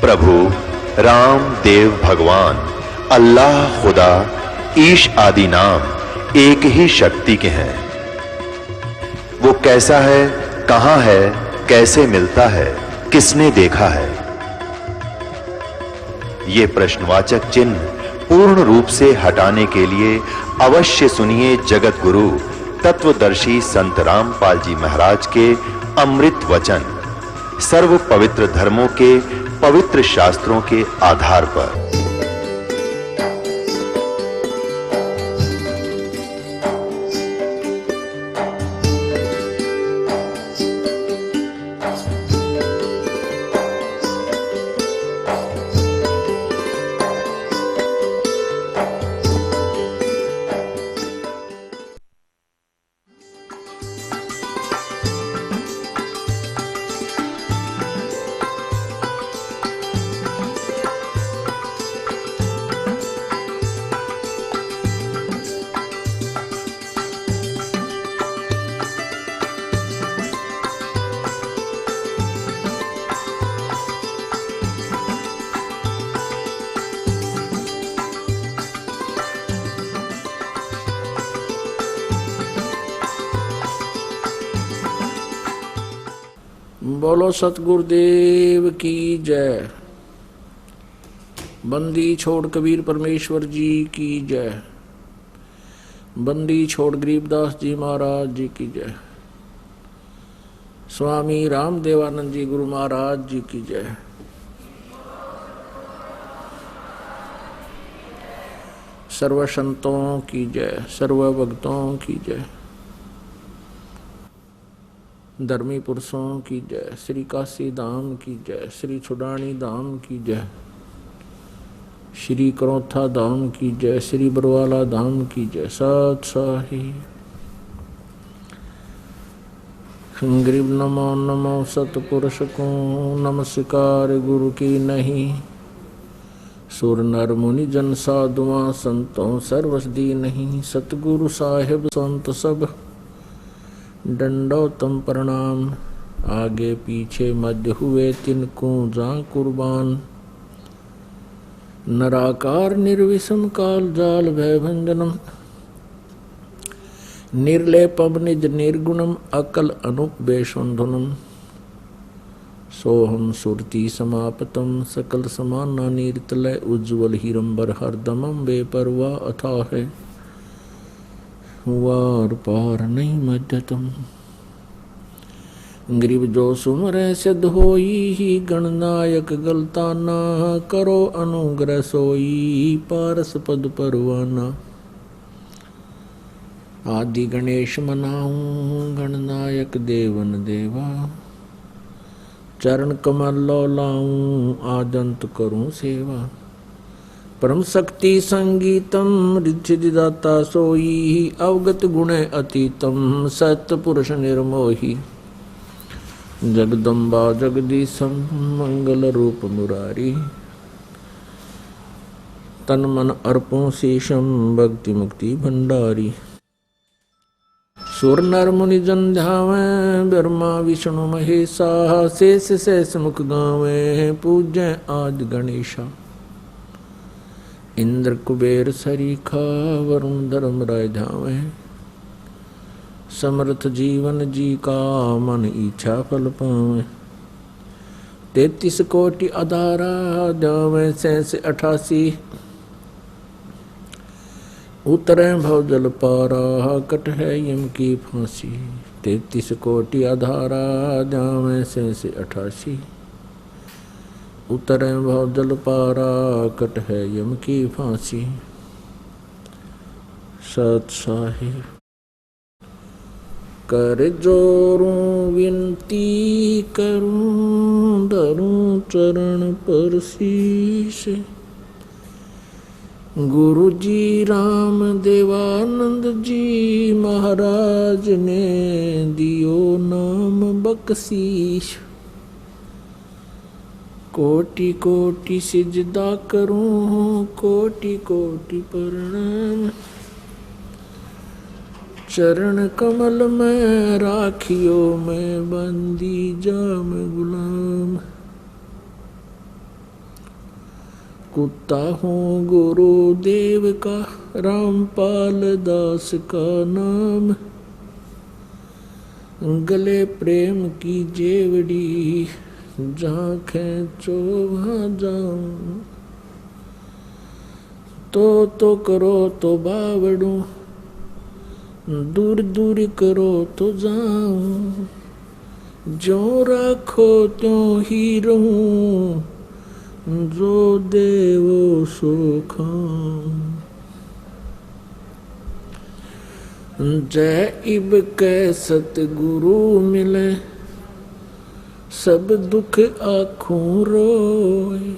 प्रभु राम देव भगवान अल्लाह खुदा ईश आदि नाम एक ही शक्ति के हैं। वो कैसा है, कहां है, कैसे मिलता है, किसने देखा है? ये प्रश्नवाचक चिन्ह पूर्ण रूप से हटाने के लिए अवश्य सुनिए जगत गुरु तत्वदर्शी संत रामपाल जी महाराज के अमृत वचन, सर्व पवित्र धर्मों के पवित्र शास्त्रों के आधार पर। बोलो सतगुरुदेव की जय। बंदी छोड़ कबीर परमेश्वर जी की जय। बंदी छोड़ गरीबदास जी महाराज जी की जय। स्वामी रामदेवानंद जी गुरु महाराज जी की जय। सर्व संतों की जय, सर्व भक्तों की जय, धर्मी पुरुषों की जय, श्री काशी धाम की जय, श्री छुडानी धाम की जय, श्री करौथा धाम की जय, श्री बरवाला धाम की जय। सत साहिब गरीब नमो नमो सतपुरुष को नमस्कार गुरु की नहीं। सुर नर मुनि जन साधुआ संतों सर्वसदी नहीं। सतगुरु साहिब संत सब दंडोतम प्रणाम। आगे पीछे मध्य हुए तिनको जा कुर्बान। नराकार निर्विषम काल जाल भय भंजनम। निर्लेपम निज निर्गुणम अकल अनुपवेशुंधुनम। सोहम सुरति समापतम सकल समाना नीरतलय उज्ज्वल हीरंबर हरदमम बेपरवाह अथाह है। वार पार नहीं मध्यतम। गरीब जो सुमरै सिद्ध होई ही गणनायक गलताना। करो अनुग्रह सोई पारस पद परवाना। आदि गणेश मनाऊं गणनायक देवन देवा। चरण कमल लो लाऊं आदंत करूं सेवा। परम शक्ति संगीतम रिद्धिदाता सोई। अवगत गुण अतीतम सत्य पुरुष निर्मोही। जगदम्बा जगदीशम मंगल रूप मुरारी। तन मन अर्पों शेषम भक्ति मुक्ति भंडारी। सुर नर मुनि जन ध्यावें ब्रह्मा विष्णु महेशा। शेष शेष मुख गावें पूज्य आदि गणेशा। इंद्र कुबेर सरीखा वरुण धर्म राय धावे। समर्थ जीवन जी का मन इच्छा फल पावे। 33 कोटि अधारा जावे 88। उतरे भव जल पारा कट है यम की फांसी। 33 कोटि अधारा जावे 88। उतरे भव जल पारा कट है यम की फांसी। सत साहिब कर जोरूं विनती करूं। धरूं चरण पर शीश। गुरु जी राम देवानंद जी महाराज ने दियो नाम बख्शीश। कोटि कोटि सिजदा करूं कोटि कोटि प्रणाम। चरण कमल में राखियो मैं बंदी जाम गुलाम। कुत्ता हूँ गुरुदेव का, रामपाल दास का नाम। गले प्रेम की जेवड़ी, जहाँ खेचो वहाँ जाऊं। तो करो तो बावड़ू, दूर दूर करो तो जाऊं। जो राखो त्यों ही रहूं, जो देवो सो खाऊं। जय इब कै सतगुरु मिले, सब दुख आँखों रोए।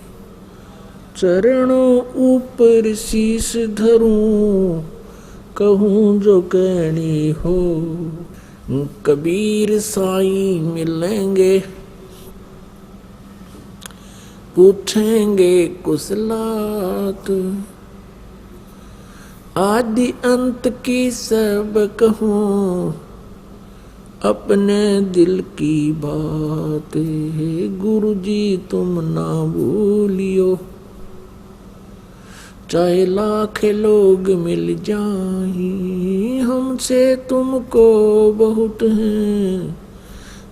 चरणों ऊपर शीश धरूं, कहूँ जो कहनी हो। कबीर साईं मिलेंगे, पूछेंगे कुशलात। आदि अंत की सब कहूँ, अपने दिल की बात। गुरु जी तुम ना भूलियो, चाहे लाख लोग मिल जाएं। हमसे तुमको बहुत है,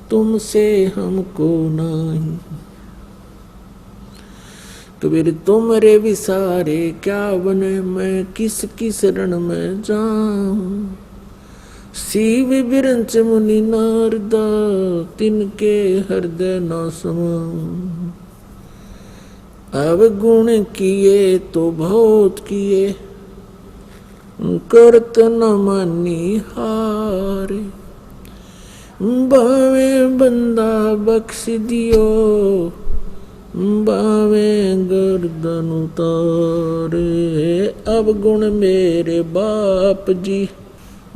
तुमसे हमको नहीं। कबीर तुमरे विसारे क्या बने, मैं किस किस रण में जाऊं। शिव बिरंच मुनि नारदा, तिनके हृदय न समाऊं। अब गुण किए तो बहुत किए, करत न मानी हारे। बावे बंदा बख्श दियो, बावे गर्दन उतारे। अब गुण मेरे बाप जी,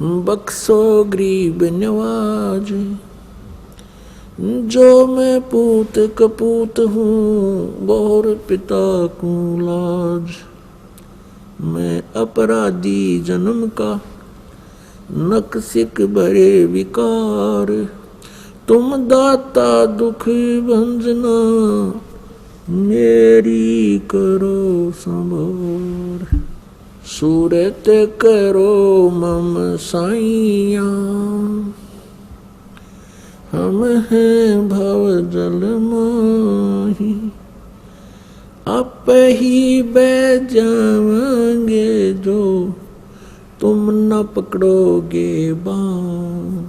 बख्शो गरीब नवाज। जो मैं पूत कपूत हूँ, बोर पिता को लाज। मैं अपराधी जन्म का, नक्सिक भरे विकार। तुम दाता दुख भंजना, मेरी करो संभार। सूरत करो मम साइया, हम हैं भव जल माही। आप ही बह जाएंगे जो, तुम न पकड़ोगे बाँ।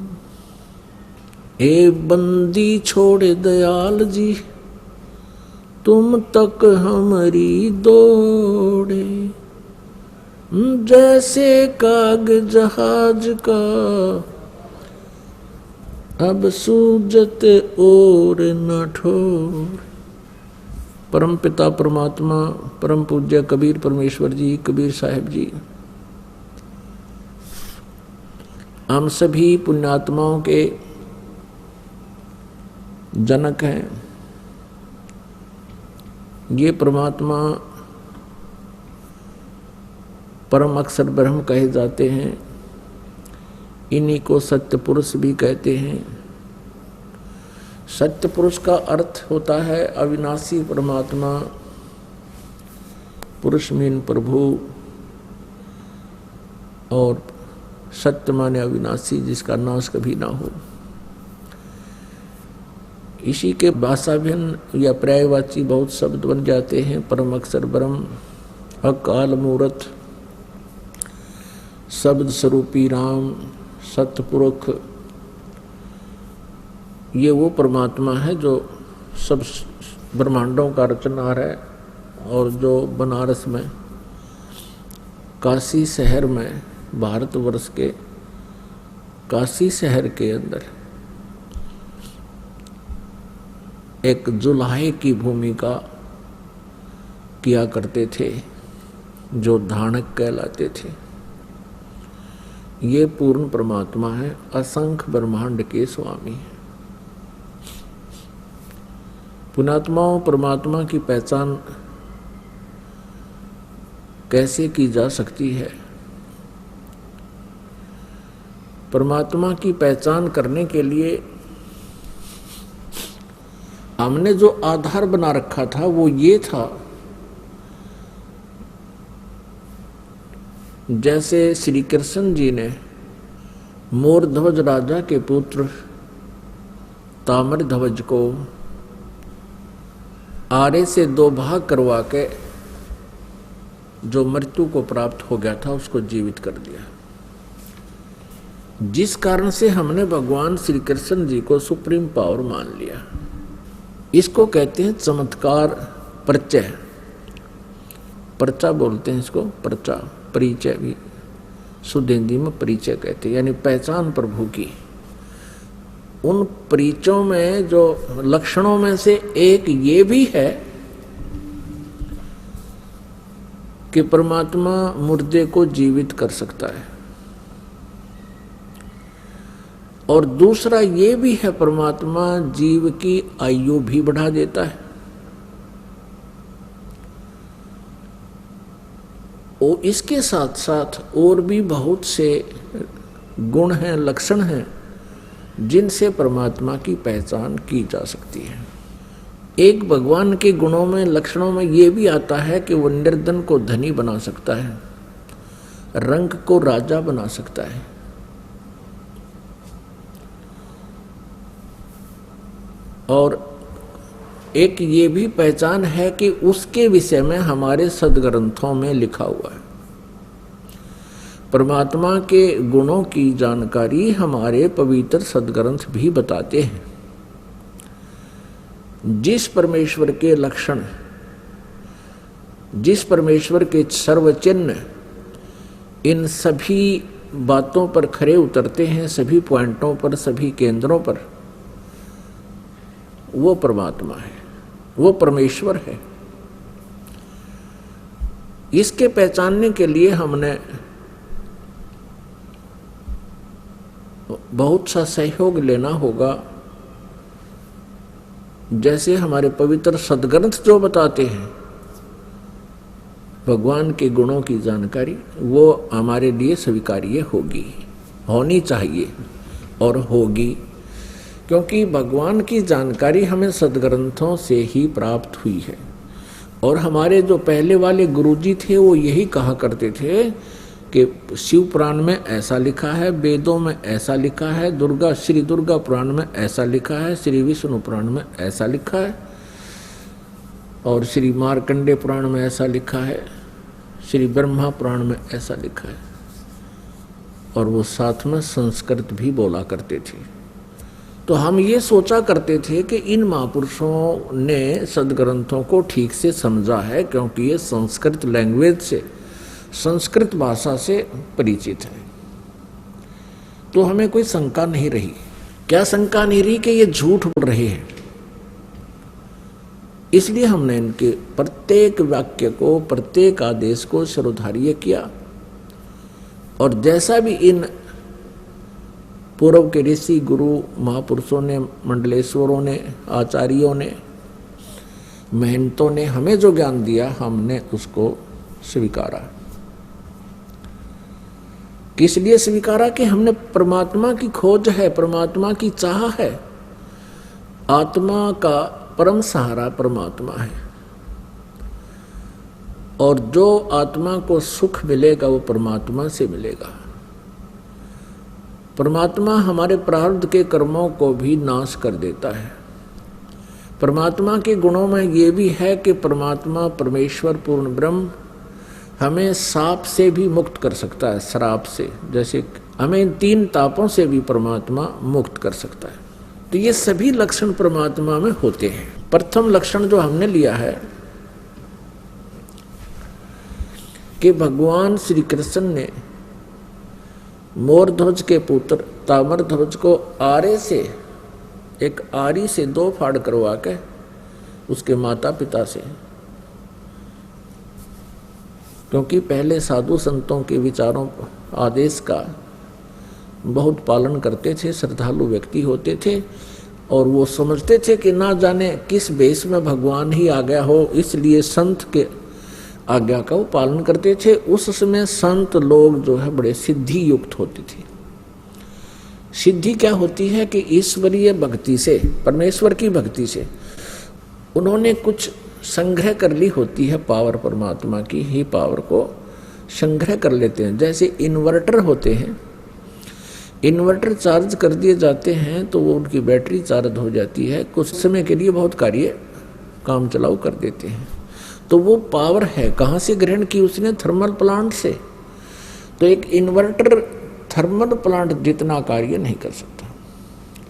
ए बंदी छोड़ दयाल जी, तुम तक हमारी दौड़े। जैसे काग जहाज का, अब सूजत और न ठोर। परम पिता परमात्मा परम पूज्य कबीर परमेश्वर जी, कबीर साहिब जी, हम सभी पुण्यात्माओं के जनक हैं। ये परमात्मा परम अक्षर ब्रह्म कहे जाते हैं। इन्हीं को सत्य पुरुष भी कहते हैं। सत्य पुरुष का अर्थ होता है अविनाशी परमात्मा, पुरुष मीन प्रभु, और सत्य माने अविनाशी, जिसका नाश कभी ना हो। इसी के भाषा भिन्न या पर्यायवाची बहुत शब्द बन जाते हैं। परम अक्षर ब्रह्म, अकाल मूर्त, शब्द स्वरूपी राम, सतपुरुष। ये वो परमात्मा है जो सब ब्रह्मांडों का रचनहार है, और जो बनारस में, काशी शहर में, भारतवर्ष के काशी शहर के अंदर एक जुलाहे की भूमिका किया करते थे, जो धानक कहलाते थे। ये पूर्ण परमात्मा है, असंख्य ब्रह्मांड के स्वामी है। पुण्यात्माओं, परमात्मा की पहचान कैसे की जा सकती है? परमात्मा की पहचान करने के लिए हमने जो आधार बना रखा था वो ये था जैसे श्री कृष्ण जी ने मोरध्वज राजा के पुत्र ताम्रध्वज को आरे से 2 भाग करवा के जो मृत्यु को प्राप्त हो गया था उसको जीवित कर दिया, जिस कारण से हमने भगवान श्री कृष्ण जी को सुप्रीम पावर मान लिया। इसको कहते हैं चमत्कार परिचय, पर्चा बोलते हैं इसको, पर्चा परिचय भी शुद्ध हिंदी में परिचय कहते हैं, यानी पहचान प्रभु की। उन परिचयों में जो लक्षणों में से एक ये भी है कि परमात्मा मुर्दे को जीवित कर सकता है, और दूसरा ये भी है परमात्मा जीव की आयु भी बढ़ा देता है। और इसके साथ साथ और भी बहुत से गुण हैं, लक्षण हैं जिनसे परमात्मा की पहचान की जा सकती है। एक भगवान के गुणों में, लक्षणों में ये भी आता है कि वो निर्धन को धनी बना सकता है, रंक को राजा बना सकता है, और एक ये भी पहचान है कि उसके विषय में हमारे सदग्रंथों में लिखा हुआ है। परमात्मा के गुणों की जानकारी हमारे पवित्र सदग्रंथ भी बताते हैं। जिस परमेश्वर के लक्षण, जिस परमेश्वर के सर्वचिन्ह इन सभी बातों पर खरे उतरते हैं, सभी पॉइंटों पर, सभी केंद्रों पर, वो परमात्मा है, वो परमेश्वर है। इसके पहचानने के लिए हमने बहुत सा सहयोग लेना होगा। जैसे हमारे पवित्र सदग्रंथ जो बताते हैं भगवान के गुणों की जानकारी, वो हमारे लिए स्वीकार्य होगी, होनी चाहिए और होगी, क्योंकि भगवान की जानकारी हमें सदग्रंथों से ही प्राप्त हुई है। और हमारे जो पहले वाले गुरुजी थे वो यही कहा करते थे कि शिव पुराण में ऐसा लिखा है, वेदों में ऐसा लिखा है, श्री दुर्गा पुराण में ऐसा लिखा है, श्री विष्णु पुराण में ऐसा लिखा है, और श्री मार्कंडे पुराण में ऐसा लिखा है, श्री ब्रह्मा पुराण में ऐसा लिखा है। और वो साथ में संस्कृत भी बोला करते थे। तो हम ये सोचा करते थे कि इन महापुरुषों ने सदग्रंथों को ठीक से समझा है, क्योंकि ये संस्कृत लैंग्वेज से, संस्कृत भाषा से परिचित है। तो हमें कोई शंका नहीं रही। क्या शंका नहीं रही कि ये झूठ बोल रहे हैं। इसलिए हमने इनके प्रत्येक वाक्य को, प्रत्येक आदेश को शिरोधार्य किया, और जैसा भी इन पूर्व के ऋषि गुरु महापुरुषों ने, मंडलेश्वरों ने, आचार्यों ने, महंतों ने हमें जो ज्ञान दिया, हमने उसको स्वीकारा। किस लिए स्वीकारा? कि हमने परमात्मा की खोज है, परमात्मा की चाह है, आत्मा का परम सहारा परमात्मा है, और जो आत्मा को सुख मिलेगा वो परमात्मा से मिलेगा। परमात्मा हमारे प्रारब्ध के कर्मों को भी नाश कर देता है। परमात्मा के गुणों में ये भी है कि परमात्मा, परमेश्वर पूर्ण ब्रह्म हमें साप से भी मुक्त कर सकता है, श्राप से। जैसे हमें 3 तापों से भी परमात्मा मुक्त कर सकता है। तो ये सभी लक्षण परमात्मा में होते हैं। प्रथम लक्षण जो हमने लिया है कि भगवान श्री कृष्ण ने मोरध्वज के पुत्र ताम्रध्वज को आरे से, एक आरी से 2 फाड़ करवा के उसके माता पिता से, क्योंकि पहले साधु संतों के विचारों, आदेश का बहुत पालन करते थे, श्रद्धालु व्यक्ति होते थे, और वो समझते थे कि ना जाने किस वेश में भगवान ही आ गया हो, इसलिए संत के आज्ञा का वो पालन करते थे। उस समय संत लोग जो है बड़े सिद्धि युक्त होते थे। सिद्धि क्या होती है? कि ईश्वरीय भक्ति से, परमेश्वर की भक्ति से उन्होंने कुछ संग्रह कर ली होती है पावर, परमात्मा की ही पावर को संग्रह कर लेते हैं। जैसे इन्वर्टर होते हैं, इन्वर्टर चार्ज कर दिए जाते हैं तो वो उनकी बैटरी चार्ज हो जाती है, कुछ समय के लिए बहुत कार्य काम चलाऊ कर देते हैं। तो वो पावर है कहाँ से ग्रहण की उसने? थर्मल प्लांट से। तो एक इन्वर्टर थर्मल प्लांट जितना कार्य नहीं कर सकता,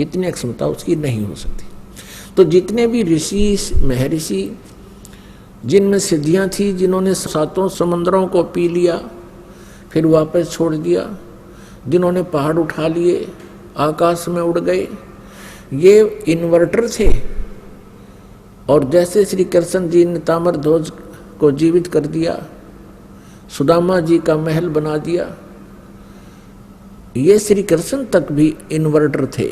इतनी क्षमता उसकी नहीं हो सकती। तो जितने भी ऋषि महर्षि जिनमें सिद्धियां थी, जिन्होंने 7 समुद्रों को पी लिया फिर वापस छोड़ दिया, जिन्होंने पहाड़ उठा लिए आकाश में उड़ गए, ये इन्वर्टर थे। और जैसे श्री कृष्ण जी ने ताम्रध्वज को जीवित कर दिया, सुदामा जी का महल बना दिया, ये श्री कृष्ण तक भी इन्वर्टर थे,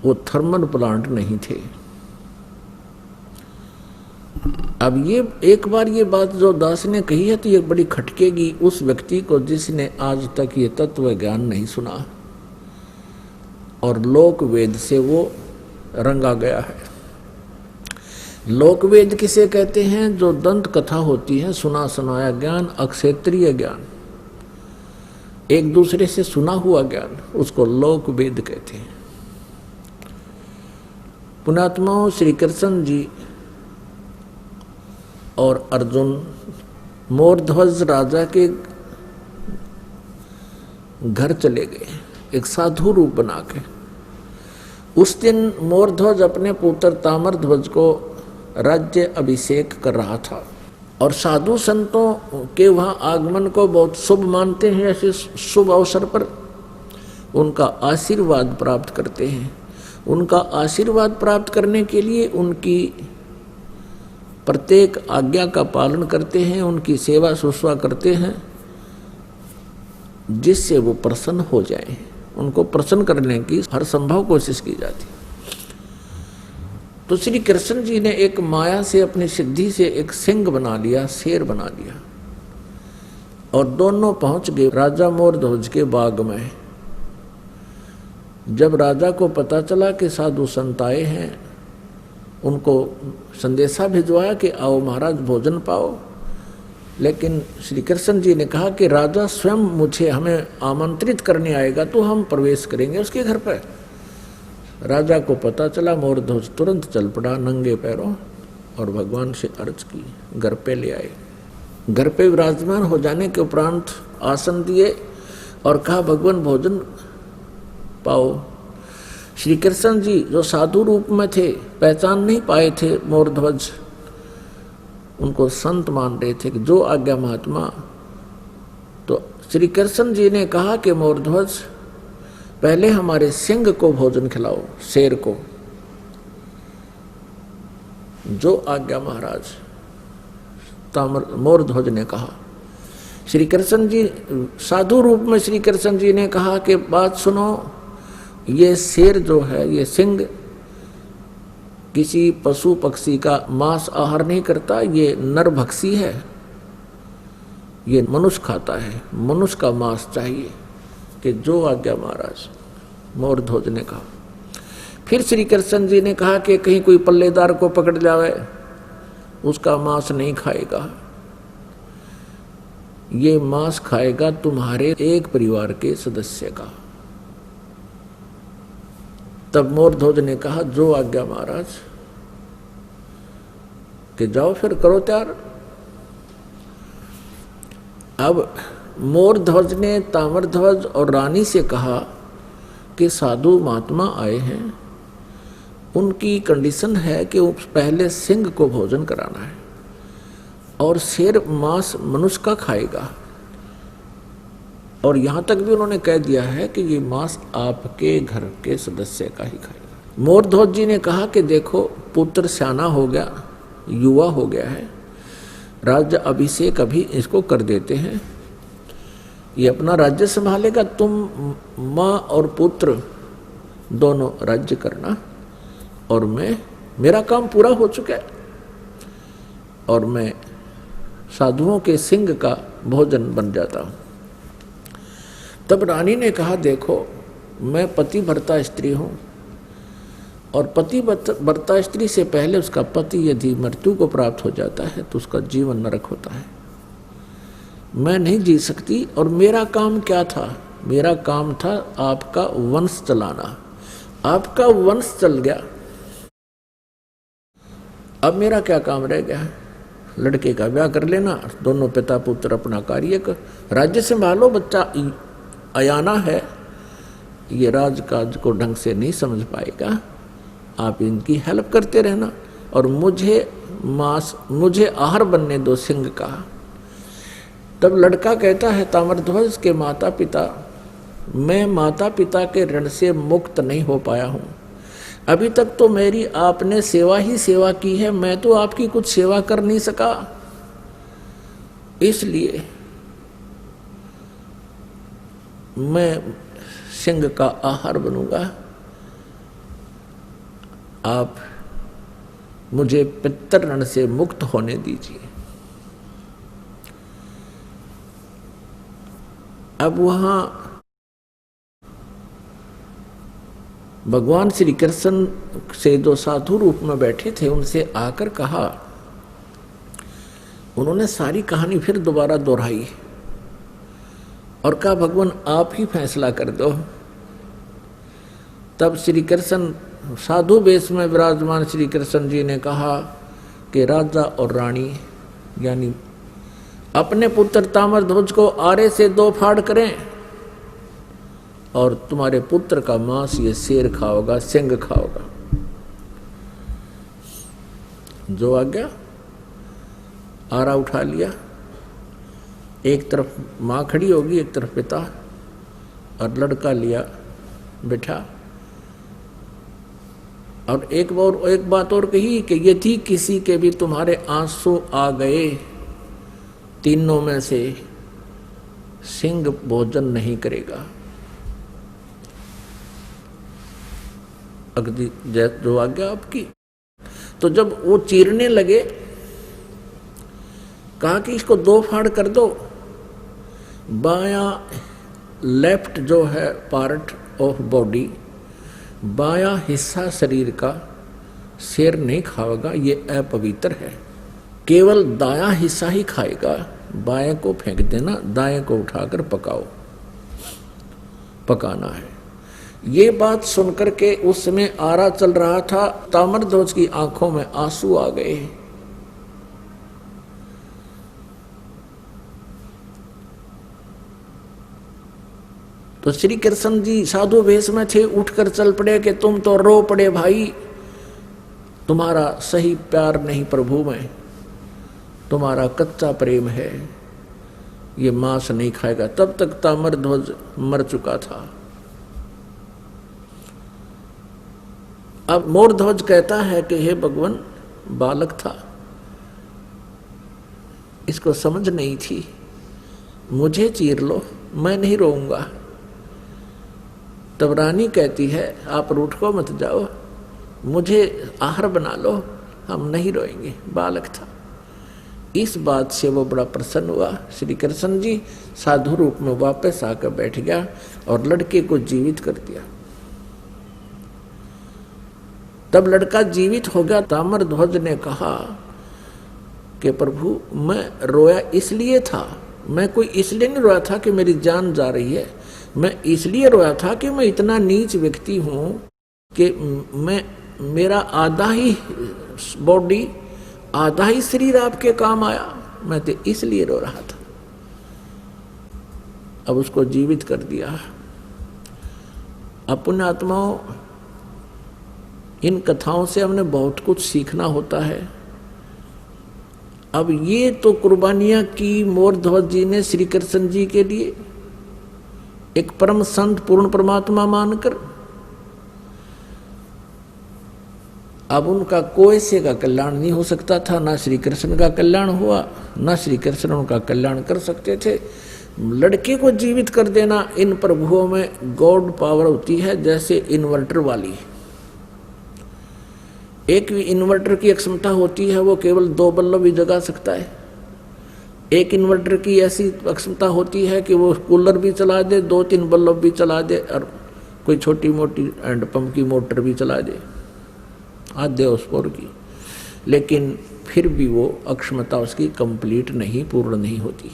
वो थर्मल प्लांट नहीं थे। अब ये एक बार ये बात जो दास ने कही है तो ये बड़ी खटकेगी उस व्यक्ति को जिसने आज तक ये तत्व ज्ञान नहीं सुना और लोक वेद से वो रंगा गया है। लोक वेद किसे कहते हैं? जो दंत कथा होती है, सुना सुनाया ज्ञान, अक्षेत्रीय ज्ञान, एक दूसरे से सुना हुआ ज्ञान, उसको लोक वेद कहते हैं। पुण्यात्माओं, श्री कृष्ण जी और अर्जुन मोरध्वज राजा के घर चले गए एक साधु रूप बना के। उस दिन मोरध्वज अपने पुत्र ताम्रध्वज को राज्य अभिषेक कर रहा था और साधु संतों के वहाँ आगमन को बहुत शुभ मानते हैं। ऐसे शुभ अवसर पर उनका आशीर्वाद प्राप्त करते हैं। उनका आशीर्वाद प्राप्त करने के लिए उनकी प्रत्येक आज्ञा का पालन करते हैं, उनकी सेवा शुश्रूषा करते हैं, जिससे वो प्रसन्न हो जाए। उनको प्रसन्न करने की हर संभव कोशिश की जाती। तो श्री कृष्ण जी ने एक माया से, अपनी सिद्धि से एक सिंह बना लिया, शेर बना लिया और दोनों पहुंच गए राजा मोरध्वज के बाग में। जब राजा को पता चला कि साधु संत आए हैं, उनको संदेशा भिजवाया कि आओ महाराज भोजन पाओ। लेकिन श्री कृष्ण जी ने कहा कि राजा स्वयं हमें आमंत्रित करने आएगा तो हम प्रवेश करेंगे उसके घर पर। राजा को पता चला, मोरध्वज तुरंत चल पड़ा नंगे पैरों और भगवान से अर्ज की, घर पे ले आए। घर पे विराजमान हो जाने के उपरांत आसन दिए और कहा भगवान भोजन पाओ। श्री कृष्ण जी जो साधु रूप में थे, पहचान नहीं पाए थे मोरध्वज, उनको संत मान रहे थे कि जो आज्ञा महात्मा। तो श्री कृष्ण जी ने कहा कि मोरध्वज पहले हमारे सिंह को भोजन खिलाओ, शेर को। जो आज्ञा महाराज, मोरध्वज ने कहा। श्री कृष्ण जी साधु रूप में श्री कृष्ण जी ने कहा कि बात सुनो, ये शेर जो है, ये सिंह किसी पशु पक्षी का मांस आहार नहीं करता, ये नरभक्षी है, ये मनुष्य खाता है, मनुष्य का मांस चाहिए। कि जो आज्ञा महाराज, मोरध्वज ने कहा। फिर श्री कृष्ण जी ने कहा कि कहीं कोई पल्लेदार को पकड़ जावे, उसका मांस नहीं खाएगा, ये मांस खाएगा तुम्हारे एक परिवार के सदस्य का। तब मोरध्वज ने कहा जो आज्ञा महाराज, कि जाओ फिर करो तैयार। अब मोरध्वज ने ताम्रध्वज और रानी से कहा कि साधु महात्मा आए हैं, उनकी कंडीशन है कि वो पहले सिंह को भोजन कराना है और शेर मांस मनुष्य का खाएगा। और यहाँ तक भी उन्होंने कह दिया है कि ये मांस आपके घर के सदस्य का ही खाएगा। मोरध्वज जी ने कहा कि देखो पुत्र सियाना हो गया, युवा हो गया है, राज्य अभिषेक अभी इसको कर देते हैं, ये अपना राज्य संभालेगा, तुम माँ और पुत्र दोनों राज्य करना और मेरा काम पूरा हो चुका है और मैं साधुओं के सिंह का भोजन बन जाता हूँ। तब रानी ने कहा देखो मैं पतिव्रता स्त्री हूँ और पतिव्रता स्त्री से पहले उसका पति यदि मृत्यु को प्राप्त हो जाता है तो उसका जीवन नरक होता है। मैं नहीं जी सकती। और मेरा काम क्या था? मेरा काम था आपका वंश चलाना। आपका वंश चल गया, अब मेरा क्या काम रह गया? लड़के का ब्याह कर लेना, दोनों पिता पुत्र अपना कार्य कर, राज्य संभालो। बच्चा अयाना है, ये राजकाज को ढंग से नहीं समझ पाएगा, आप इनकी हेल्प करते रहना और मुझे आहार बनने दो सिंह का। तब लड़का कहता है ताम्रध्वज के माता पिता, मैं माता पिता के ऋण से मुक्त नहीं हो पाया हूँ। अभी तक तो मेरी आपने सेवा ही सेवा की है, मैं तो आपकी कुछ सेवा कर नहीं सका, इसलिए मैं सिंह का आहार बनूंगा। आप मुझे पितृ ऋण से मुक्त होने दीजिए। अब वहां भगवान श्री कृष्ण से जो साधु रूप में बैठे थे उनसे आकर कहा, उन्होंने सारी कहानी फिर दोबारा दोहराई और कहा भगवान आप ही फैसला कर दो। तब श्री कृष्ण साधु वेश में विराजमान श्री कृष्ण जी ने कहा कि राजा और रानी यानी अपने पुत्र ताम्रध्वज को आरे से 2 फाड़ करें और तुम्हारे पुत्र का मांस ये शेर खाओगा, सिंह खाओगा। जो आ गया, आरा उठा लिया, एक तरफ माँ खड़ी होगी, एक तरफ पिता, और लड़का लिया बिठा। और एक बात और कही कि यदि किसी के भी तुम्हारे आंसू आ गए, तीनों में से सिंह भोजन नहीं करेगा। अगदी जो आज्ञा आपकी। तो जब वो चीरने लगे, कहा कि इसको 2 फाड़ कर दो। बायां लेफ्ट जो है पार्ट ऑफ बॉडी, बायां हिस्सा शरीर का शेर नहीं खाएगा, ये अपवित्र है। केवल दायां हिस्सा ही खाएगा, बाएं को फेंक देना, दाएं को उठाकर पकाओ, पकाना है। ये बात सुनकर के उस समय आरा चल रहा था, ताम्रध्वज की आंखों में आंसू आ गए। तो श्री कृष्ण जी साधु वेश में थे, उठकर चल पड़े कि तुम तो रो पड़े भाई, तुम्हारा सही प्यार नहीं प्रभु में, तुम्हारा कच्चा प्रेम है, ये मांस नहीं खाएगा। तब तक ताम्रध्वज मर चुका था। अब मोरध्वज कहता है कि हे भगवान, बालक था, इसको समझ नहीं थी, मुझे चीर लो, मैं नहीं रोऊंगा। तब रानी कहती है आप रूठ को मत जाओ, मुझे आहार बना लो, हम नहीं रोएंगे, बालक था। इस बात से वो बड़ा प्रसन्न हुआ। श्री कृष्ण जी साधु रूप में वापस आकर बैठ गया और लड़के को जीवित कर दिया। तब लड़का जीवित हो गया। ताम्रध्वज ने कहा कि प्रभु मैं रोया इसलिए था, मैं कोई इसलिए नहीं रोया था कि मेरी जान जा रही है, मैं इसलिए रोया था कि मैं इतना नीच व्यक्ति हूं कि मेरा आधा ही बॉडी, आधा ही शरीर आपके काम आया, मैं तो इसलिए रो रहा था। अब उसको जीवित कर दिया। अपने आत्माओं, इन कथाओं से हमने बहुत कुछ सीखना होता है। अब ये तो कुर्बानियां की मोरध्वज जी ने श्री कृष्ण जी के लिए, एक परम संत पूर्ण परमात्मा मानकर। अब उनका कोई से का कल्याण नहीं हो सकता था, ना श्री कृष्ण का कल्याण हुआ, ना श्री कृष्ण उनका कल्याण कर सकते थे। लड़के को जीवित कर देना, इन प्रभुओं में गॉड पावर होती है, जैसे इन्वर्टर वाली। एक इन्वर्टर की क्षमता होती है, वो केवल 2 बल्ब भी जगा सकता है। एक इन्वर्टर की ऐसी क्षमता होती है कि वो कूलर भी चला दे, 2-3 बल्ब भी चला दे, और कोई छोटी मोटी हैंड पंप की मोटर भी चला दे, आधे उसपोर की। लेकिन फिर भी वो अक्षमता उसकी कंप्लीट नहीं, पूर्ण नहीं होती।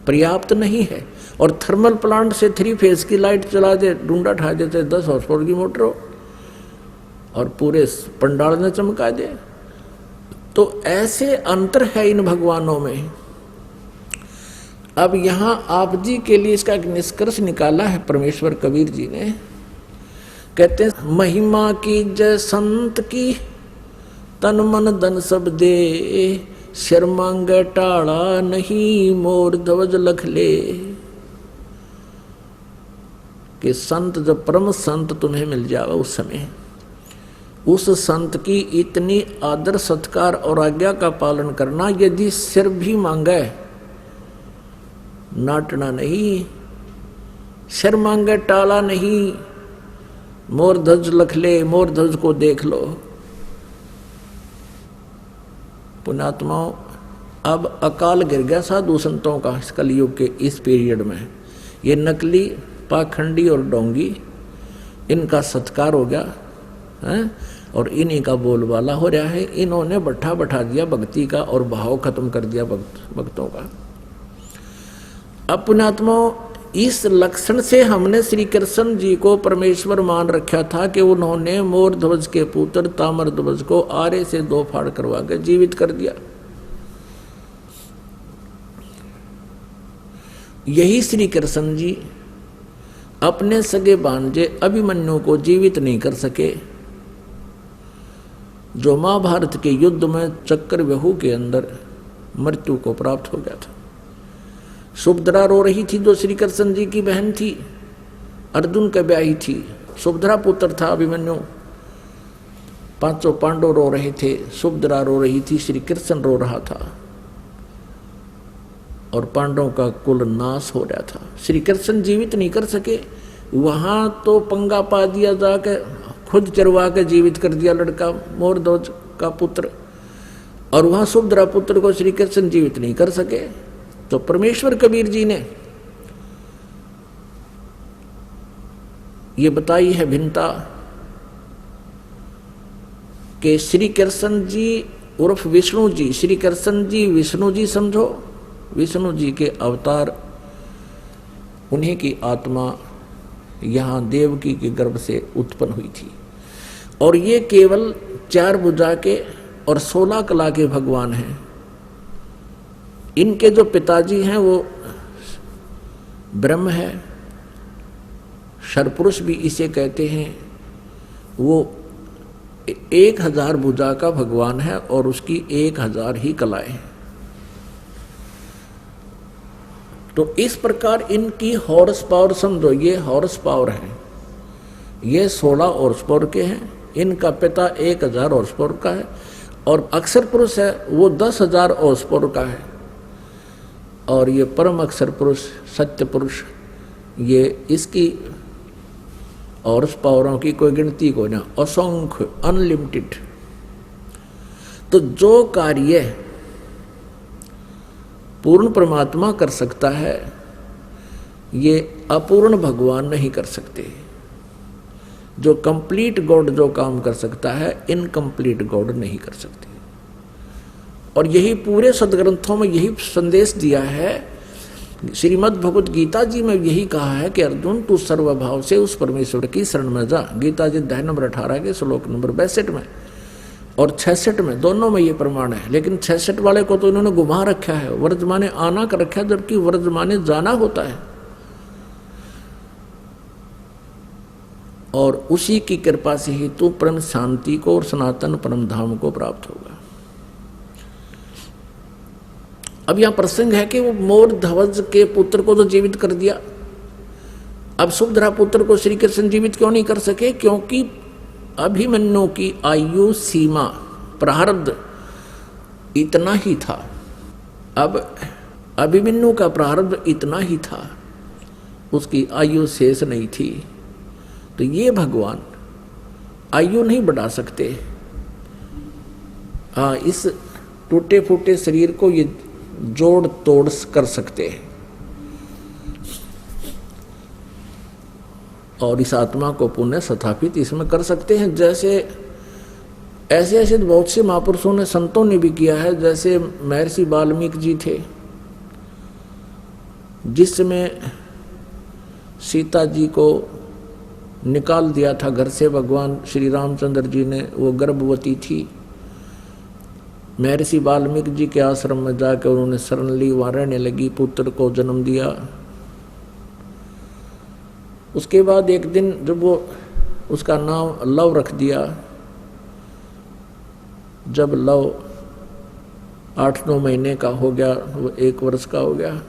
पर्याप्त नहीं है। और थर्मल प्लांट से 3 फेज की लाइट चला दे, डूंडा ठा देते 10 हॉर्स पावर की मोटर हो और पूरे पंडाल में चमका दे। तो ऐसे अंतर है इन भगवानों में। अब यहां आप जी के लिए इसका एक निष्कर्ष निकाला है परमेश्वर कबीर जी ने। कहते हैं महिमा की जय संत की, तन मन धन सब दे, शर मांगे टाड़ा नहीं, मोर ध्वज लख ले। कि संत जब परम संत तुम्हें मिल जाओ उस समय उस संत की इतनी आदर सत्कार और आज्ञा का पालन करना। यदि सिर भी मांगे नाटना नहीं, सिर मांगे टाला नहीं, मोर ध्वज लख ले, मोर ध्वज को देख लो। पुण्यात्माओं, अब अकाल गिर गया साधु संतों का इस कलयुग के इस पीरियड में। ये नकली पाखंडी और डोंगी, इनका सत्कार हो गया है और इन्हीं का बोलबाला हो रहा है। इन्होंने बैठा दिया भक्ति का और भाव खत्म कर दिया भक्तों का। अब पुण्यात्माओं, इस लक्षण से हमने श्री कृष्ण जी को परमेश्वर मान रखा था कि उन्होंने मोर ध्वज के पुत्र ताम्र ध्वज को आरे से 2 फाड़ करवा के जीवित कर दिया। यही श्री कृष्ण जी अपने सगे भांजे अभिमन्यु को जीवित नहीं कर सके, जो महाभारत के युद्ध में चक्रव्यूह के अंदर मृत्यु को प्राप्त हो गया था। सुभद्रा रो रही थी, जो श्री कृष्ण जी की बहन थी, अर्जुन के ब्याही थी। सुभद्रा पुत्र था अभिमन्यु। 5 पांडव रो रहे थे, सुभद्रा रो रही थी, श्री कृष्ण रो रहा था और पांडवों का कुल नाश हो रहा था। श्री कृष्ण जीवित नहीं कर सके। वहां तो पंगा पा दिया, जाके खुद चरवा के जीवित कर दिया लड़का मोर ध्वज का पुत्र, और वहां सुभद्रा पुत्र को श्री कृष्ण जीवित नहीं कर सके। तो परमेश्वर कबीर जी ने ये बताई है भिन्नता कि श्री कृष्ण जी उर्फ विष्णु जी, श्री कृष्ण जी विष्णु जी समझो, विष्णु जी के अवतार, उन्हीं की आत्मा यहाँ देवकी के गर्भ से उत्पन्न हुई थी। और ये केवल 4 भुजा के और 16 कला के भगवान हैं। इनके जो पिताजी हैं वो ब्रह्म है, शरपुरुष भी इसे कहते हैं। वो 1000 भुजा का भगवान है और उसकी 1000 ही कलाएं हैं। तो इस प्रकार इनकी हॉर्स पावर समझो, ये हॉर्स पावर है, ये 16 हॉर्स पावर के हैं। इनका पिता 1000 हॉर्स पावर का है और अक्षर पुरुष है वो 10,000 हॉर्स पावर का है। और ये परम अक्षर पुरुष सत्य पुरुष, ये इसकी हॉर्स पावरों की कोई गिनती को ना, असंख्य अनलिमिटेड। तो जो कार्य पूर्ण परमात्मा कर सकता है, ये अपूर्ण भगवान नहीं कर सकते। जो कंप्लीट गॉड जो काम कर सकता है, इनकम्प्लीट गॉड नहीं कर सकते। और यही पूरे सदग्रंथों में यही संदेश दिया है। श्रीमद् भगवत गीता जी में यही कहा है कि अर्जुन तू सर्वभाव से उस परमेश्वर की शरण में जा। गीता जी अध्याय नंबर 18 के श्लोक नंबर 62 में और 66 में, दोनों में ये प्रमाण है। लेकिन 66 वाले को तो इन्होंने घुमा रखा है, वर्तमाने आना कर रखा है, जबकि वर्तमाने जाना होता है। और उसी की कृपा से ही तू परम शांति को और सनातन परम धाम को प्राप्त होगा। अब यहां प्रसंग है कि वो मोर ध्वज के पुत्र को तो जीवित कर दिया। अब सुभद्रा पुत्र को श्री कृष्ण जीवित क्यों नहीं कर सके? क्योंकि अभिमन्यु की आयु सीमा प्रारब्ध इतना ही था। अब अभिमन्यु का प्रारब्ध इतना ही था, उसकी आयु शेष नहीं थी। तो ये भगवान आयु नहीं बढ़ा सकते। हाँ, इस टूटे फूटे शरीर को ये जोड़ तोड़ कर सकते हैं और इस आत्मा को पुण्य स्थापित इसमें कर सकते हैं। जैसे ऐसे बहुत से महापुरुषों ने, संतों ने भी किया है। जैसे महर्षि वाल्मीकि जी थे, जिसमें सीता जी को निकाल दिया था घर से भगवान श्री रामचंद्र जी ने, वो गर्भवती थी। महर्षि वाल्मीकि जी के आश्रम में जाकर उन्होंने शरण ली, वहाँ रहने लगी, पुत्र को जन्म दिया। उसके बाद एक दिन जब वो उसका नाम लव रख दिया, जब लव 8-9 महीने का हो गया, वो 1 वर्ष का हो गया,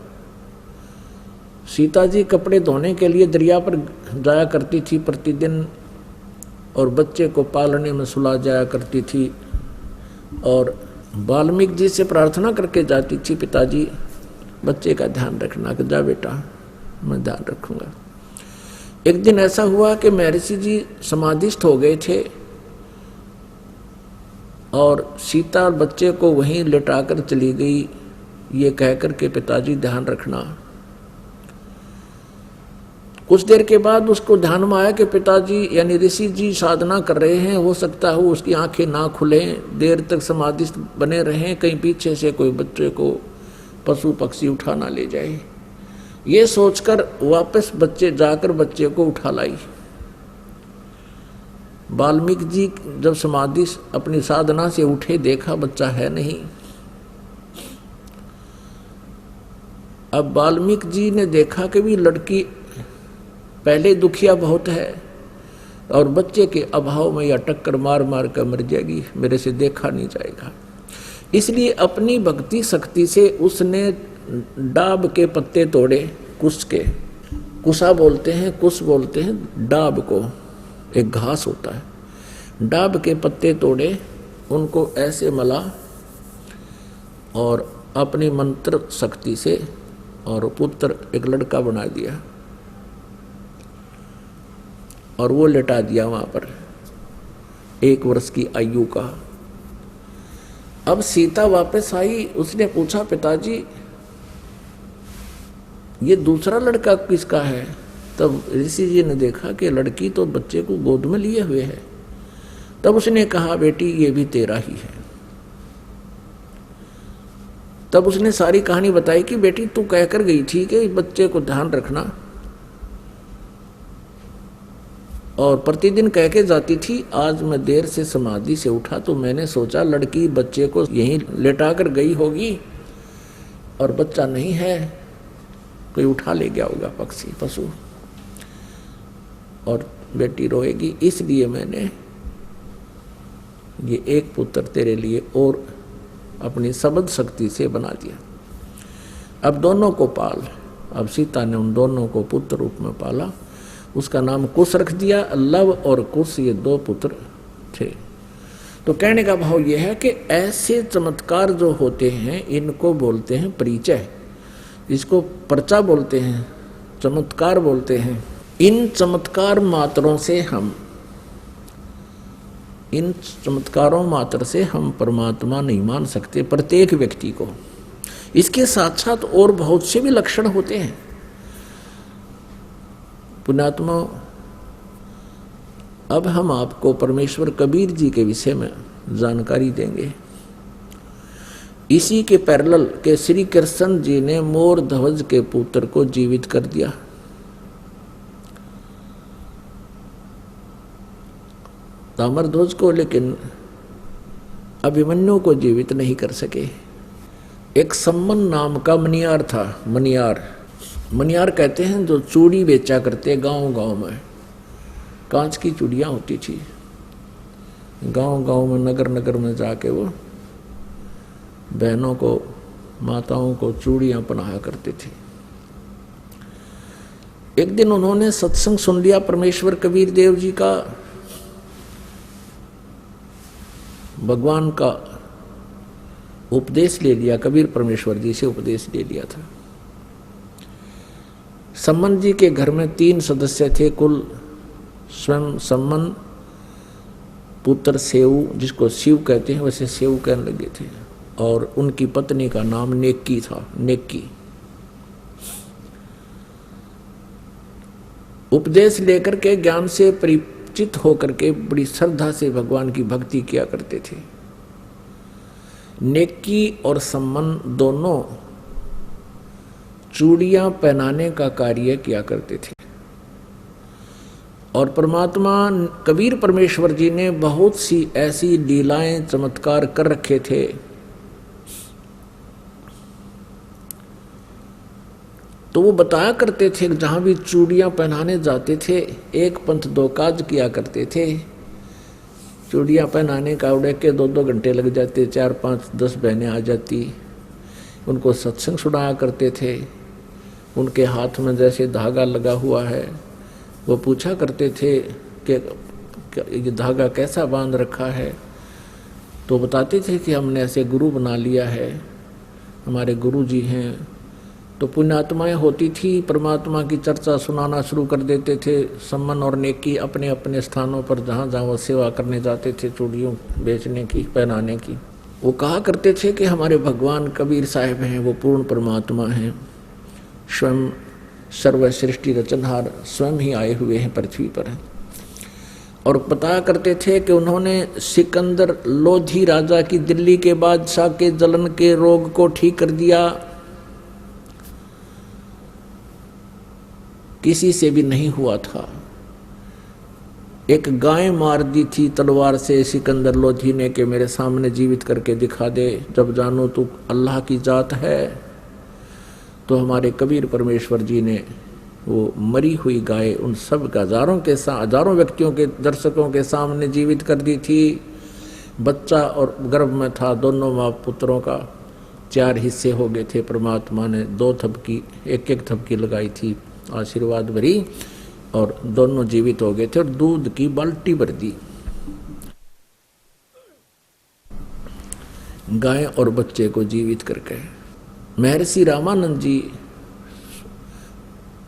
सीता जी कपड़े धोने के लिए दरिया पर जाया करती थी प्रतिदिन, और बच्चे को पालने में सुला जाया करती थी। और वाल्मीकि जी से प्रार्थना करके जाती थी, पिताजी बच्चे का ध्यान रखना, कि जा बेटा मैं ध्यान रखूंगा। एक दिन ऐसा हुआ कि महर्षि जी समाधिस्थ हो गए थे और सीता बच्चे को वहीं लेटाकर चली गई, ये कहकर के पिताजी ध्यान रखना। कुछ देर के बाद उसको ध्यान में आया कि पिताजी यानी ऋषि जी साधना कर रहे हैं, हो सकता है उसकी आंखें ना खुलें, देर तक समाधिस्थ बने रहें, कहीं पीछे से कोई बच्चे को पशु पक्षी उठा ना ले जाए। ये सोचकर वापस जाकर बच्चे को उठा लाई। वाल्मीकि जी जब समाधि अपनी साधना से उठे, देखा बच्चा है नहीं। अब वाल्मीकि जी ने देखा कि भी लड़की पहले दुखिया बहुत है और बच्चे के अभाव में या टक्कर मार मार कर मर जाएगी, मेरे से देखा नहीं जाएगा। इसलिए अपनी भक्ति शक्ति से उसने डाब के पत्ते तोड़े, कुश के, कुशा बोलते हैं, कुश बोलते हैं डाब को, एक घास होता है। डाब के पत्ते तोड़े, उनको ऐसे मला और अपनी मंत्र शक्ति से और पुत्र एक लड़का बना दिया और वो लेटा दिया वहां पर 1 वर्ष की आयु का। अब सीता वापस आई, उसने पूछा पिताजी ये दूसरा लड़का किसका है? तब ऋषि जी ने देखा कि लड़की तो बच्चे को गोद में लिए हुए है। तब उसने कहा बेटी ये भी तेरा ही है। तब उसने सारी कहानी बताई कि बेटी तू कहकर गई थी कि बच्चे को ध्यान रखना और प्रतिदिन कह के जाती थी। आज मैं देर से समाधि से उठा तो मैंने सोचा लड़की बच्चे को यहीं लेटा कर गई होगी और बच्चा नहीं है, कोई उठा ले गया होगा पक्षी पशु और बेटी रोएगी, इसलिए मैंने ये एक पुत्र तेरे लिए और अपनी सबद शक्ति से बना दिया। अब दोनों को पाल। अब सीता ने उन दोनों को पुत्र रूप में पाला, उसका नाम कुश रख दिया। लव और कुश ये 2 पुत्र थे। तो कहने का भाव यह है कि ऐसे चमत्कार जो होते हैं इनको बोलते हैं परिचय, इसको पर्चा बोलते हैं, चमत्कार बोलते हैं। इन चमत्कार मात्रों से हम, इन चमत्कारों मात्र से हम परमात्मा नहीं मान सकते प्रत्येक व्यक्ति को। इसके साथ साथ और बहुत से भी लक्षण होते हैं। पुण्यात्मा, अब हम आपको परमेश्वर कबीर जी के विषय में जानकारी देंगे। इसी के पैरेलल के श्री कृष्ण जी ने मोर ध्वज के पुत्र को जीवित कर दिया। ताम्रध्वज को, लेकिन अभिमन्यु को जीवित नहीं कर सके। एक सम्मन नाम का मनियार था। मनियार कहते हैं जो चूड़ी बेचा करते गांव गांव में, कांच की चूड़ियां होती थी। गांव गांव में नगर नगर में जाके वो बहनों को, माताओं को चूड़ियां पहनाया करते थे। एक दिन उन्होंने सत्संग सुन लिया परमेश्वर कबीर देव जी का, भगवान का उपदेश ले लिया। कबीर परमेश्वर जी से उपदेश ले लिया था। सम्मन जी के घर में 3 सदस्य थे कुल। स्वयं सम्मन, पुत्र सेऊ, जिसको शिव कहते हैं वैसे सेऊ कहने लगे थे, और उनकी पत्नी का नाम नेक्की था। नेक्की उपदेश लेकर के, ज्ञान से परिचित होकर के बड़ी श्रद्धा से भगवान की भक्ति किया करते थे। नेक्की और सम्मन दोनों चूड़ियां पहनाने का कार्य किया करते थे। और परमात्मा कबीर परमेश्वर जी ने बहुत सी ऐसी लीलाएं चमत्कार कर रखे थे। तो वो बताया करते थे जहां भी चूड़ियां पहनाने जाते थे, एक पंथ दो काज किया करते थे। चूड़ियां पहनाने का उड़े के 2-2 घंटे लग जाते, 4-5-10 बहनें आ जाती, उनको सत्संग सुनाया करते थे। उनके हाथ में जैसे धागा लगा हुआ है, वो पूछा करते थे कि ये धागा कैसा बांध रखा है। तो बताते थे कि हमने ऐसे गुरु बना लिया है, हमारे गुरु जी हैं। तो पुण्यात्माएं होती थी, परमात्मा की चर्चा सुनाना शुरू कर देते थे। सम्मान और नेकी अपने अपने स्थानों पर जहाँ जहाँ वो सेवा करने जाते थे, चूड़ियों बेचने की, पहनाने की। वो कहा करते थे कि हमारे भगवान कबीर साहिब हैं, वो पूर्ण परमात्मा हैं, स्वयं सर्व सृष्टि रचनहार स्वयं ही आए हुए हैं पृथ्वी पर। और बताया करते थे कि उन्होंने सिकंदर लोधी राजा की, दिल्ली के बादशाह के जलन के रोग को ठीक कर दिया। किसी से भी नहीं हुआ था। एक गाय मार दी थी तलवार से सिकंदर लोधी ने कि मेरे सामने जीवित करके दिखा दे, जब जानू तू अल्लाह की जात है। तो हमारे कबीर परमेश्वर जी ने वो मरी हुई गाय उन सब हजारों व्यक्तियों के, दर्शकों के सामने जीवित कर दी थी। बच्चा और गर्भ में था, दोनों माँ पुत्रों का 4 हिस्से हो गए थे। परमात्मा ने 2 थपकी, एक थपकी लगाई थी आशीर्वाद भरी, और दोनों जीवित हो गए थे और दूध की बाल्टी भर दी। गाय और बच्चे को जीवित करके महर्षि रामानंद जी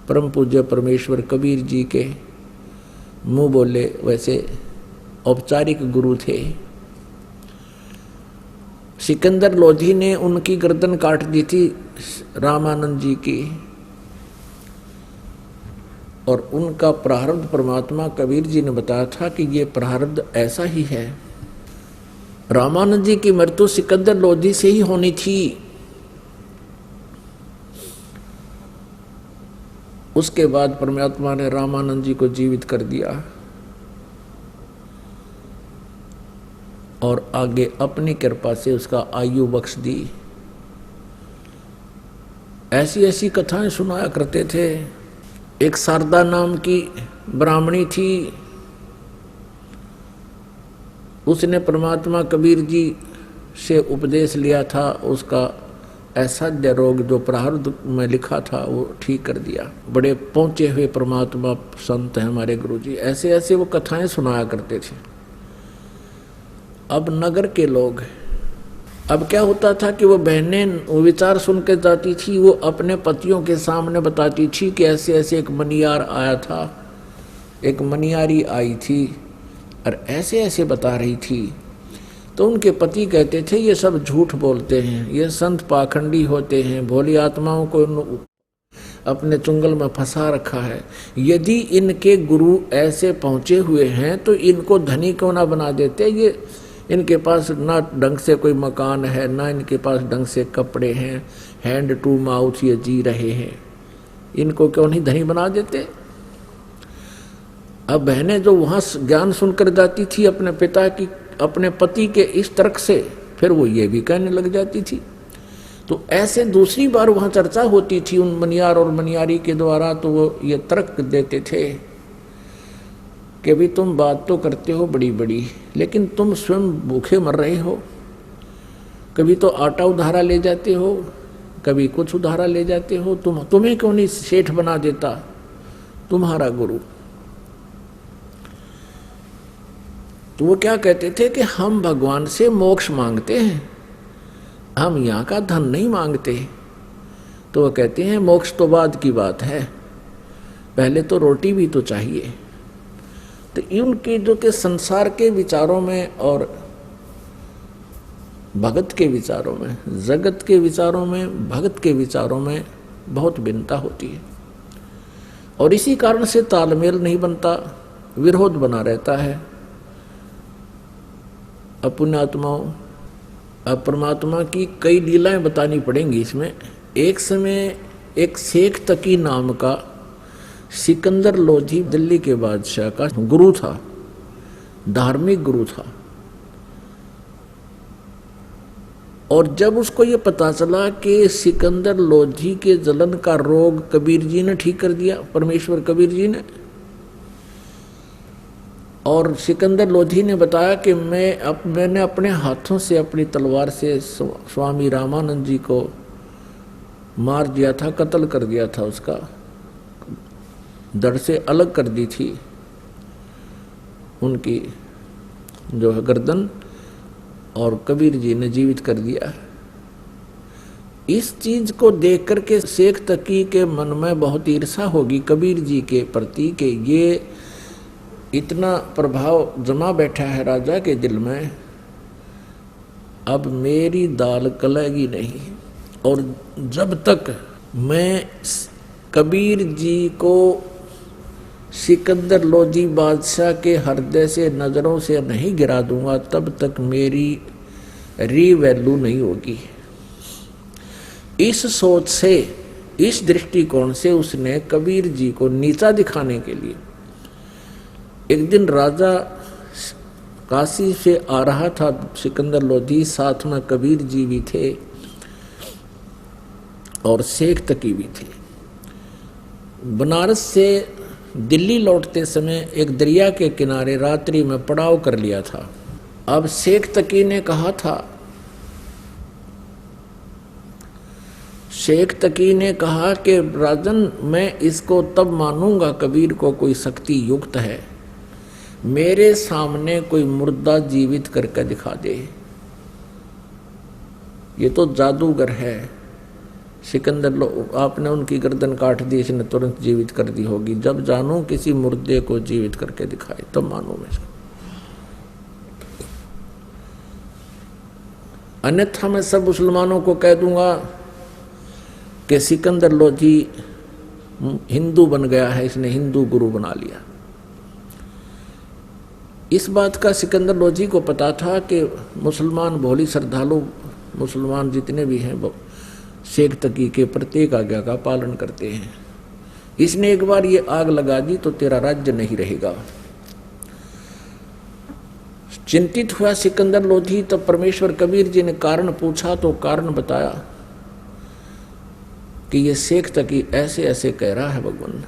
परम पूज्य परमेश्वर कबीर जी के मुंह बोले वैसे औपचारिक गुरु थे। सिकंदर लोधी ने उनकी गर्दन काट दी थी रामानंद जी की, और उनका प्रारब्ध परमात्मा कबीर जी ने बताया था कि ये प्रारब्ध ऐसा ही है। रामानंद जी की मृत्यु सिकंदर लोधी से ही होनी थी। उसके बाद परमात्मा ने रामानंद जी को जीवित कर दिया और आगे अपनी कृपा से उसका आयु बख्श दी। ऐसी ऐसी कथाएं सुनाया करते थे। एक शारदा नाम की ब्राह्मणी थी, उसने परमात्मा कबीर जी से उपदेश लिया था। उसका ऐसा रोग जो प्रारब्ध में लिखा था वो ठीक कर दिया। बड़े पहुंचे हुए परमात्मा संत हैं हमारे गुरु जी। ऐसे ऐसे वो कथाएं सुनाया करते थे। अब नगर के लोग, अब क्या होता था कि वो बहनें वो विचार सुन के जाती थी, वो अपने पतियों के सामने बताती थी कि ऐसे ऐसे एक मनियार आया था, एक मनियारी आई थी और ऐसे ऐसे बता रही थी। तो उनके पति कहते थे ये सब झूठ बोलते हैं, ये संत पाखंडी होते हैं, भोली आत्माओं को अपने चुंगल में फंसा रखा है। यदि इनके गुरु ऐसे पहुंचे हुए हैं तो इनको धनी क्यों ना बना देते। ये इनके पास ना ढंग से कोई मकान है, ना इनके पास ढंग से कपड़े हैं, हैंड टू माउथ ये जी रहे हैं, इनको क्यों नहीं धनी बना देते। अब बहनें जो वहाँ ज्ञान सुनकर जाती थी अपने पिता की, अपने पति के इस तर्क से, फिर वो ये भी कहने लग जाती थी। तो ऐसे दूसरी बार वहाँ चर्चा होती थी उन मनियार और मनियारी के द्वारा। तो वो ये तर्क देते थे कि भी तुम बात तो करते हो बड़ी बड़ी, लेकिन तुम स्वयं भूखे मर रहे हो। कभी तो आटा उधारा ले जाते हो, कभी कुछ उधारा ले जाते हो। तुम्हें क्यों नहीं सेठ बना देता तुम्हारा गुरु। तो वो क्या कहते थे कि हम भगवान से मोक्ष मांगते हैं, हम यहाँ का धन नहीं मांगते। तो वो कहते हैं मोक्ष तो बाद की बात है, पहले तो रोटी भी तो चाहिए। तो उनके जो के संसार के विचारों में और भगत के विचारों में, जगत के विचारों में, भगत के विचारों में बहुत भिन्नता होती है। और इसी कारण से तालमेल नहीं बनता, विरोध बना रहता है। पुण्यात्माओं, अब परमात्मा की कई लीलाएं बतानी पड़ेंगी इसमें। एक समय एक शेख तकी नाम का सिकंदर लोधी दिल्ली के बादशाह का गुरु था, धार्मिक गुरु था। और जब उसको ये पता चला कि सिकंदर लोधी के जलन का रोग कबीर जी ने ठीक कर दिया, परमेश्वर कबीर जी ने, और सिकंदर लोधी ने बताया कि मैंने अपने हाथों से अपनी तलवार से स्वामी रामानंद जी को मार दिया था, कत्ल कर दिया था, उसका धड़ से अलग कर दी थी उनकी जो है गर्दन, और कबीर जी ने जीवित कर दिया। इस चीज को देख करके शेख तकी के मन में बहुत ईर्षा होगी कबीर जी के प्रति कि ये इतना प्रभाव जमा बैठा है राजा के दिल में, अब मेरी दाल गलेगी नहीं। और जब तक मैं कबीर जी को सिकंदर लोधी बादशाह के हृदय से नजरों से नहीं गिरा दूंगा, तब तक मेरी रीवैल्यू नहीं होगी। इस सोच से, इस दृष्टिकोण से उसने कबीर जी को नीचा दिखाने के लिए, एक दिन राजा काशी से आ रहा था सिकंदर लोधी, साथ में कबीर जी भी थे और शेख तकी भी थे। बनारस से दिल्ली लौटते समय एक दरिया के किनारे रात्रि में पड़ाव कर लिया था। अब शेख तकी ने कहा था, शेख तकी ने कहा कि राजन, मैं इसको तब मानूंगा कबीर को कोई शक्ति युक्त है, मेरे सामने कोई मुर्दा जीवित करके दिखा दे। ये तो जादूगर है। सिकंदर आपने उनकी गर्दन काट दी, इसने तुरंत जीवित कर दी होगी। जब जानूं किसी मुर्दे को जीवित करके दिखाए तब मानूं मैं इसको, अन्यथा मैं सब मुसलमानों को कह दूंगा कि सिकंदर लोधी हिंदू बन गया है, इसने हिंदू गुरु बना लिया। इस बात का सिकंदर लोधी को पता था कि मुसलमान भोली श्रद्धालु मुसलमान जितने भी हैं शेख तकी के प्रत्येक आज्ञा का पालन करते हैं। इसने एक बार ये आग लगा दी तो तेरा राज्य नहीं रहेगा। चिंतित हुआ सिकंदर लोधी, तब परमेश्वर कबीर जी ने कारण पूछा तो कारण बताया कि ये शेख तकी ऐसे ऐसे कह रहा है भगवान,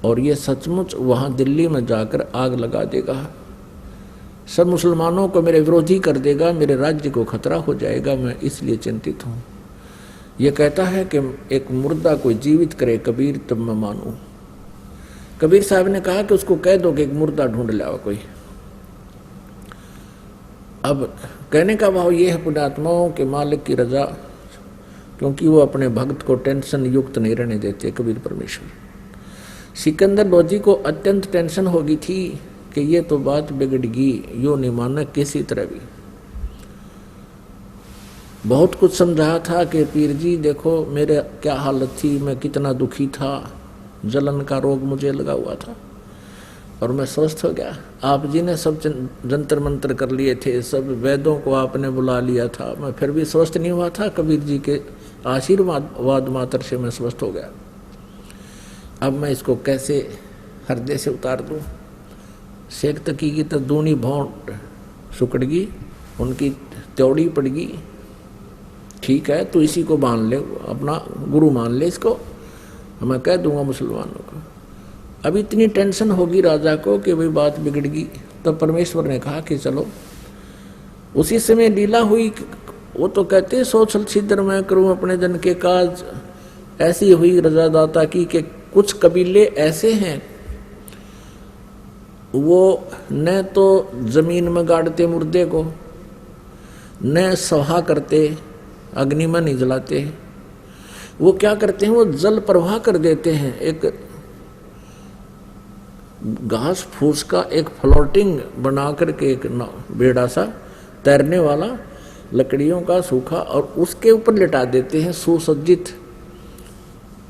और ये सचमुच वहां दिल्ली में जाकर आग लगा देगा, सब मुसलमानों को मेरे विरोधी कर देगा, मेरे राज्य को खतरा हो जाएगा, मैं इसलिए चिंतित हूं। ये कहता है कि एक मुर्दा कोई जीवित करे कबीर तब मैं मानूं। कबीर साहब ने कहा कि उसको कह दो कि एक मुर्दा ढूंढ लाओ कोई। अब कहने का भाव ये है पुण्यात्माओं के मालिक की रजा, क्योंकि वो अपने भक्त को टेंशन युक्त नहीं रहने देते कबीर परमेश्वर। सिकंदर लोधी को अत्यंत टेंशन होगी थी कि ये तो बात बिगड़गी, यो नहीं माना किसी तरह भी। बहुत कुछ समझाया था कि पीर जी देखो मेरे क्या हालत थी, मैं कितना दुखी था, जलन का रोग मुझे लगा हुआ था और मैं स्वस्थ हो गया। आप जी ने सब जंतर मंत्र कर लिए थे, सब वैद्यों को आपने बुला लिया था, मैं फिर भी स्वस्थ नहीं हुआ था। कबीर जी के आशीर्वाद मात्र से मैं स्वस्थ हो गया। अब मैं इसको कैसे हृदय से उतार दूं। शेख तकी की तो दूनी भौंट सुकड़गी, उनकी त्योड़ी पड़गी। ठीक है, तो इसी को मान ले, अपना गुरु मान ले इसको, मैं कह दूंगा मुसलमानों को। अब इतनी टेंशन होगी राजा को कि भाई बात बिगड़गी। तब परमेश्वर ने कहा कि चलो, उसी समय लीला हुई। वो तो कहते सोचल छिद्र मैं करूं अपने जन के काज, ऐसी हुई रजादाता की कि कुछ कबीले ऐसे हैं वो न तो जमीन में गाड़ते मुर्दे को, न सहा करते, अग्नि में नहीं जलाते। वो क्या करते हैं, वो जल प्रवाह कर देते हैं। एक घास फूस का एक फ्लोटिंग बना करके एक बेड़ा सा तैरने वाला लकड़ियों का सूखा, और उसके ऊपर लिटा देते हैं सुसज्जित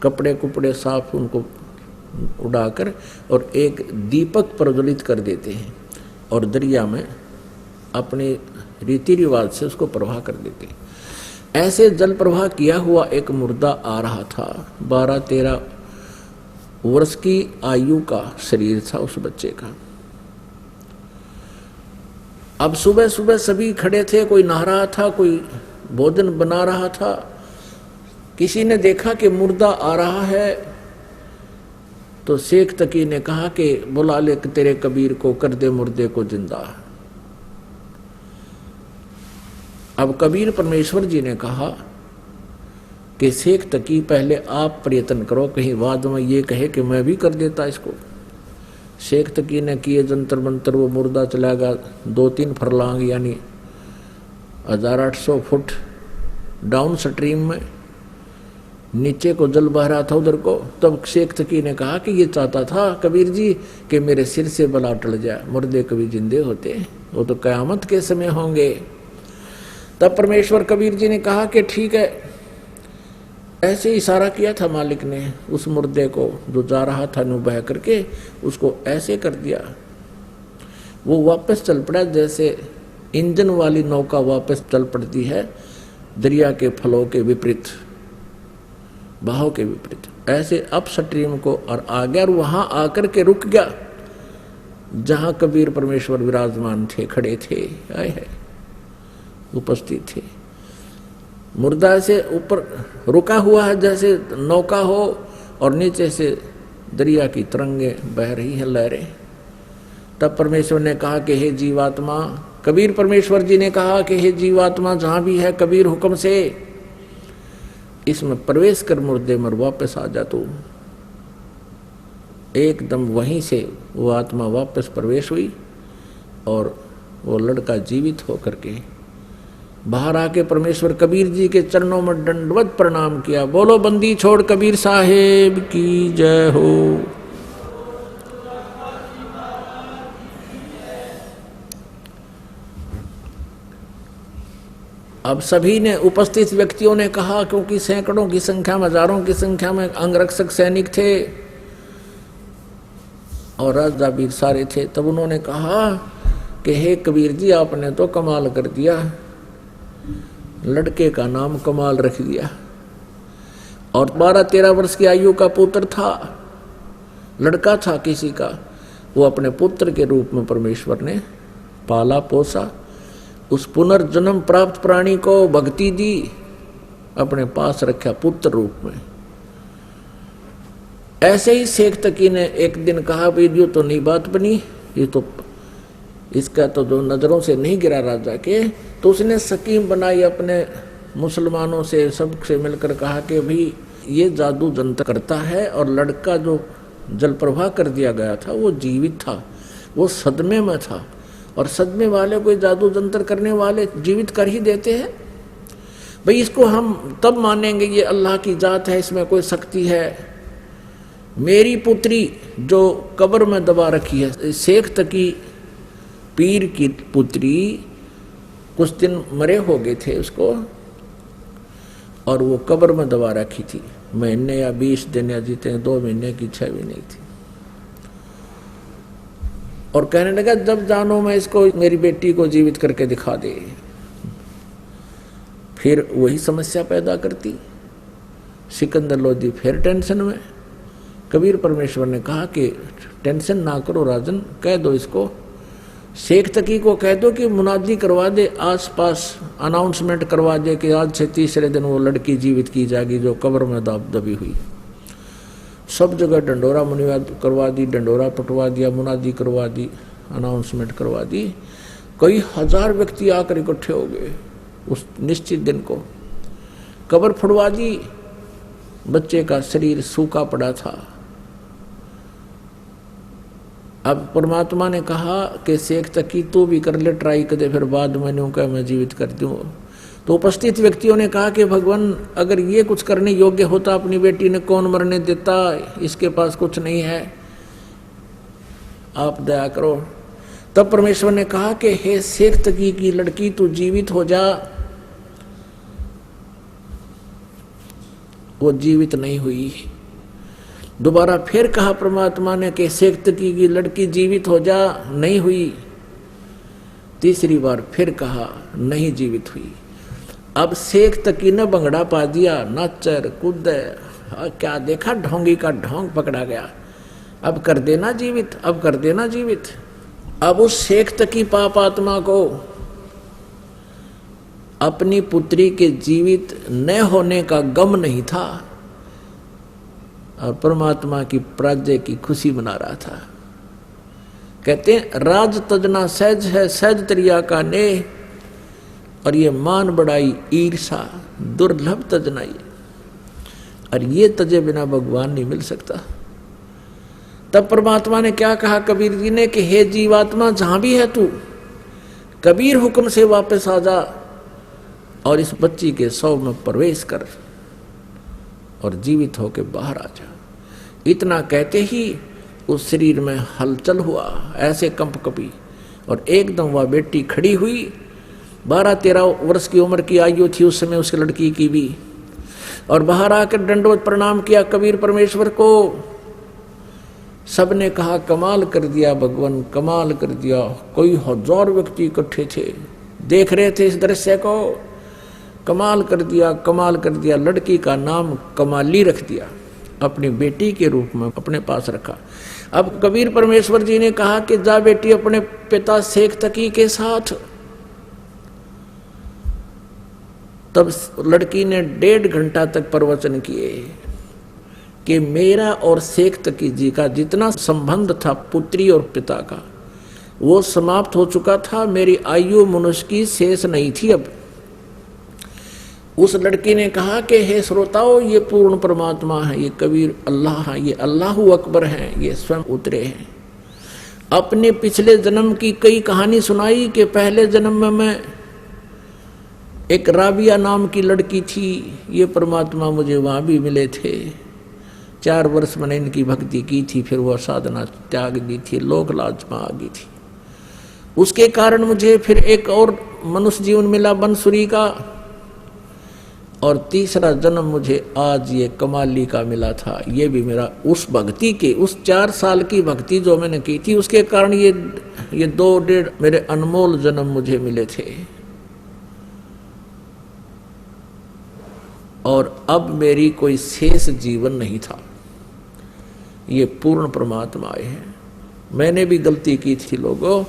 कपड़े कुपड़े साफ उनको उड़ाकर, और एक दीपक प्रज्वलित कर देते हैं और दरिया में अपने रीति रिवाज से उसको प्रवाह कर देते हैं। ऐसे जल प्रवाह किया हुआ एक मुर्दा आ रहा था। 12-13 वर्ष की आयु का शरीर था उस बच्चे का। अब सुबह सुबह सभी खड़े थे, कोई नहा रहा था, कोई भोजन बना रहा था। किसी ने देखा कि मुर्दा आ रहा है, तो शेख तकी ने कहा कि बुला ले तेरे कबीर को, कर दे मुर्दे को जिंदा। अब कबीर परमेश्वर जी ने कहा कि शेख तकी पहले आप प्रयत्न करो, कहीं बाद में ये कहे कि मैं भी कर देता इसको। शेख तकी ने किए जंतर मंतर, वो मुर्दा चला गया 2-3 फरलांग यानी 1800 फुट डाउन स्ट्रीम में, नीचे को जल बह रहा था उधर को। तब शेख तकी ने कहा कि ये चाहता था कबीर जी कि मेरे सिर से बला टल जाए, मुर्दे कभी जिंदे होते, वो तो कयामत के समय होंगे। तब परमेश्वर कबीर जी ने कहा कि ठीक है। ऐसे इशारा किया था मालिक ने उस मुर्दे को जो जा रहा था, नु बह करके उसको ऐसे कर दिया, वो वापस चल पड़ा जैसे इंजन वाली नौका वापस चल पड़ती है दरिया के फलों के विपरीत, बहाव के विपरीत। ऐसे अप स्ट्रीम को और आ गया और वहां आकर के रुक गया जहां कबीर परमेश्वर विराजमान थे, खड़े थे, आए है उपस्थित थे। मुर्दा से ऊपर रुका हुआ है जैसे नौका हो और नीचे से दरिया की तरंगे बह रही हैं, लहरें। तब परमेश्वर ने कहा कि हे जीवात्मा, कबीर परमेश्वर जी ने कहा कि हे जीवात्मा जहां भी है कबीर हुक्म से इसमें प्रवेश कर मुर्दे मर वापस आ जा तू। एकदम वहीं से वो आत्मा वापस प्रवेश हुई और वो लड़का जीवित होकर के बाहर आके परमेश्वर कबीर जी के चरणों में दंडवत प्रणाम किया। बोलो बंदी छोड़ कबीर साहेब की जय हो। अब सभी ने, उपस्थित व्यक्तियों ने कहा, क्योंकि सैकड़ों की संख्या में, हजारों की संख्या में अंगरक्षक सैनिक थे और राजा भी सारे थे, तब उन्होंने कहा कि हे कबीर जी आपने तो कमाल कर दिया, लड़के का नाम कमाल रख दिया। और 12-13 वर्ष की आयु का पुत्र था, लड़का था किसी का, वो अपने पुत्र के रूप में परमेश्वर ने पाला पोसा। उस पुनर्जन्म प्राप्त प्राणी को भक्ति दी, अपने पास रखा पुत्र रूप में। ऐसे ही शेख तकी ने एक दिन कहा वीडियो तो नहीं बात बनी, ये तो इसका तो जो नजरों से नहीं गिरा राजा के, तो उसने स्कीम बनाई अपने मुसलमानों से सबसे मिलकर, कहा कि भाई ये जादू जंतर करता है और लड़का जो जल प्रवाह कर दिया गया था वो जीवित था, वो सदमे में था और सदमे वाले कोई जादू जंतर करने वाले जीवित कर ही देते हैं। भाई इसको हम तब मानेंगे ये अल्लाह की जात है, इसमें कोई शक्ति है। मेरी पुत्री जो कब्र में दबा रखी है, शेख तकी पीर की पुत्री, कुछ दिन मरे हो गए थे उसको और वो कब्र में दबा रखी थी, महीने या 20 दिन या जीते 2 महीने की 6 भी नहीं थी। और कहने लगा जब जानो मैं इसको, मेरी बेटी को जीवित करके दिखा दे। फिर वही समस्या पैदा करती। सिकंदर लोधी फिर टेंशन में। कबीर परमेश्वर ने कहा कि टेंशन ना करो राजन, कह दो इसको, शेख तकी को कह दो कि मुनादी करवा दे, आसपास अनाउंसमेंट करवा दे कि आज से तीसरे दिन वो लड़की जीवित की जाएगी जो कब्र में दबी हुई। सब जगह डंडोरा मुनिवाद करवा दी, डंडोरा पटवा दिया, मुनादी करवा दी, अनाउंसमेंट करवा दी। कई हजार व्यक्ति आकर इकट्ठे हो गए उस निश्चित दिन को। कब्र फुड़वा दी, बच्चे का शरीर सूखा पड़ा था। अब परमात्मा ने कहा कि शेख तकी तू भी कर ले ट्राई कर दे, फिर बाद में क्या मैं जीवित कर दूं। तो उपस्थित व्यक्तियों ने कहा कि भगवान अगर ये कुछ करने योग्य होता अपनी बेटी ने कौन मरने देता, इसके पास कुछ नहीं है, आप दया करो। तब परमेश्वर ने कहा कि हे शेख तकी की लड़की तू जीवित हो जा। वो जीवित नहीं हुई। दोबारा फिर कहा परमात्मा ने कि शेख तकी की लड़की जीवित हो जा, नहीं हुई। तीसरी बार फिर कहा, नहीं जीवित हुई। अब शेख तकी ने बंगड़ा पा दिया, नाचर कूद, क्या देखा, ढोंगी का ढोंग पकड़ा गया। अब कर देना जीवित, अब कर देना जीवित। अब उस शेख तकी पाप आत्मा को अपनी पुत्री के जीवित न होने का गम नहीं था और परमात्मा की पराजय की खुशी मना रहा था। कहते हैं राज तजना सहज है, सहज त्रिया का नेह, और ये मान बढ़ाई ईर्षा दुर्लभ तजना ये, और ये तजे बिना भगवान नहीं मिल सकता। तब परमात्मा ने क्या कहा कबीर जी ने कि हे जीवात्मा, जहां भी है तू, कबीर हुक्म से वापस आ जा और इस बच्ची के शव में प्रवेश कर और जीवित होकर बाहर आ जा। इतना कहते ही उस शरीर में हलचल हुआ, ऐसे कंप कपी, और एकदम वह बेटी खड़ी हुई। 12-13 वर्ष की उम्र की आयु थी उस समय उस लड़की की भी, और बाहर आकर दंडवत प्रणाम किया कबीर परमेश्वर को। सबने कहा कमाल कर दिया भगवान, कमाल कर दिया। कोई 1000 व्यक्ति इकट्ठे थे, देख रहे थे इस दृश्य को। कमाल कर दिया, कमाल कर दिया। लड़की का नाम कमाली रख दिया, अपनी बेटी के रूप में अपने पास रखा। अब कबीर परमेश्वर जी ने कहा कि जा बेटी अपने पिता शेख तकी के साथ। तब लड़की ने 1.5 घंटा तक प्रवचन किए कि मेरा और शेख तकी जी का जितना संबंध था पुत्री और पिता का, वो समाप्त हो चुका था। मेरी आयु मनुष्य की शेष नहीं थी। अब उस लड़की ने कहा कि हे श्रोताओ, ये पूर्ण परमात्मा है, ये कबीर अल्लाह है, ये अल्लाहु अकबर हैं, ये स्वयं उतरे हैं। अपने पिछले जन्म की कई कहानी सुनाई कि पहले जन्म में मैं एक राबिया नाम की लड़की थी, ये परमात्मा मुझे वहाँ भी मिले थे। 4 वर्ष मैंने इनकी भक्ति की थी, फिर वह साधना त्याग दी थी, लोक लाज में आ गई थी। उसके कारण मुझे फिर एक और मनुष्य जीवन मिला बंसुरी का, और तीसरा जन्म मुझे आज ये कमाली का मिला था। ये भी मेरा उस भक्ति के, उस 4 साल की भक्ति जो मैंने की थी, उसके कारण ये 2-1.5 मेरे अनमोल जन्म मुझे मिले थे। और अब मेरी कोई शेष जीवन नहीं था। ये पूर्ण परमात्मा आए हैं। मैंने भी गलती की थी लोगों,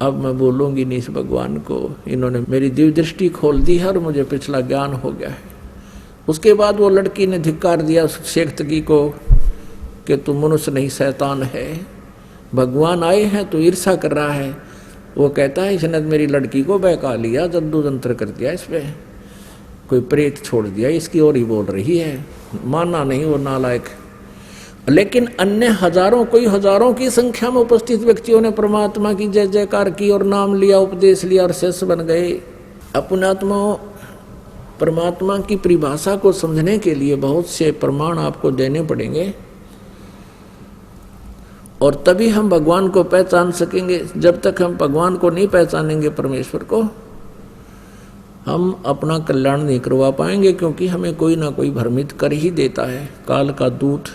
अब मैं बोलूंगी नहीं इस भगवान को। इन्होंने मेरी दिव्य दृष्टि खोल दी है और मुझे पिछला ज्ञान हो गया है। उसके बाद वो लड़की ने धिक्कार दिया शेख तकी को कि तू मनुष्य नहीं शैतान है, भगवान आए हैं तो ईर्षा कर रहा है। वो कहता है इसने मेरी लड़की को बहका लिया, जद्दू जंत्र कर दिया, इस पे कोई प्रेत छोड़ दिया, इसकी ओर ही बोल रही है। माना नहीं वो नालायक। लेकिन अन्य हजारों, कोई हजारों की संख्या में उपस्थित व्यक्तियों ने परमात्मा की जय जयकार की और नाम लिया, उपदेश लिया और शिष्य बन गए। अपनात्मा परमात्मा की परिभाषा को समझने के लिए बहुत से प्रमाण आपको देने पड़ेंगे, और तभी हम भगवान को पहचान सकेंगे। जब तक हम भगवान को नहीं पहचानेंगे, परमेश्वर को, हम अपना कल्याण नहीं करवा पाएंगे, क्योंकि हमें कोई ना कोई भ्रमित कर ही देता है। काल का दूत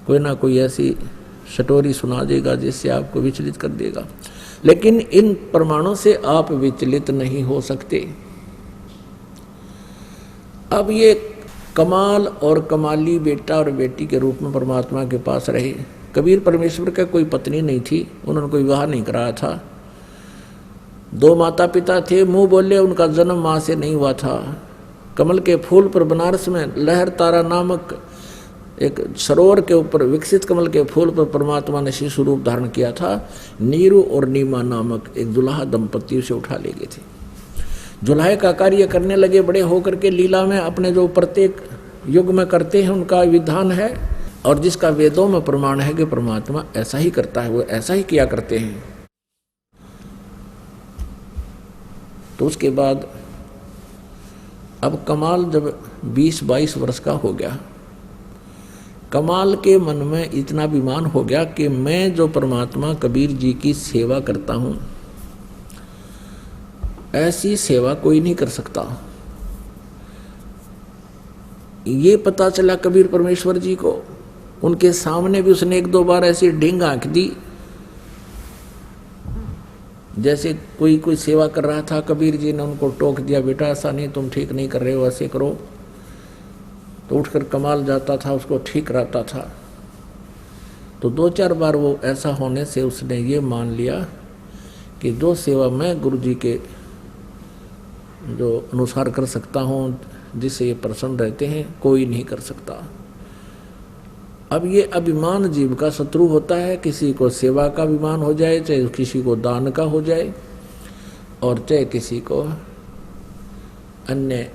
कोई ना कोई ऐसी स्टोरी सुना देगा जिससे आपको विचलित कर देगा। लेकिन इन प्रमाणों से आप विचलित नहीं हो सकते। अब ये कमाल और कमाली बेटा और बेटी के रूप में परमात्मा के पास रहे। कबीर परमेश्वर का कोई पत्नी नहीं थी, उन्होंने कोई विवाह नहीं कराया था। 2 माता पिता थे, मुंह बोले उनका जन्म माँ से नहीं हुआ था। कमल के फूल पर बनारस में लहर तारा नामक एक सरोवर के ऊपर विकसित कमल के फूल पर परमात्मा ने शिशु रूप धारण किया था। नीरू और नीमा नामक एक दुल्हा दंपति उसे उठा ले गए थे। जुल्हे का कार्य करने लगे, बड़े होकर के लीला में अपने जो प्रत्येक युग में करते हैं उनका विधान है, और जिसका वेदों में प्रमाण है कि परमात्मा ऐसा ही करता है, वो ऐसा ही किया करते हैं। तो उसके बाद अब कमाल जब 20-22 वर्ष का हो गया, कमाल के मन में इतना अभिमान हो गया कि मैं जो परमात्मा कबीर जी की सेवा करता हूं, ऐसी सेवा कोई नहीं कर सकता। ये पता चला कबीर परमेश्वर जी को। उनके सामने भी उसने 1-2 बार ऐसी ढींग आंख दी जैसे कोई सेवा कर रहा था, कबीर जी ने उनको टोक दिया, बेटा ऐसा नहीं, तुम ठीक नहीं कर रहे हो, ऐसे करो, तो उठकर कमाल जाता था, उसको ठीक रहता था। तो 2-4 बार वो ऐसा होने से उसने ये मान लिया कि जो सेवा मैं गुरु जी के जो अनुसार कर सकता हूँ, जिससे ये प्रसन्न रहते हैं, कोई नहीं कर सकता। अब ये अभिमान जीव का शत्रु होता है, किसी को सेवा का अभिमान हो जाए, चाहे किसी को दान का हो जाए, और चाहे किसी को अन्य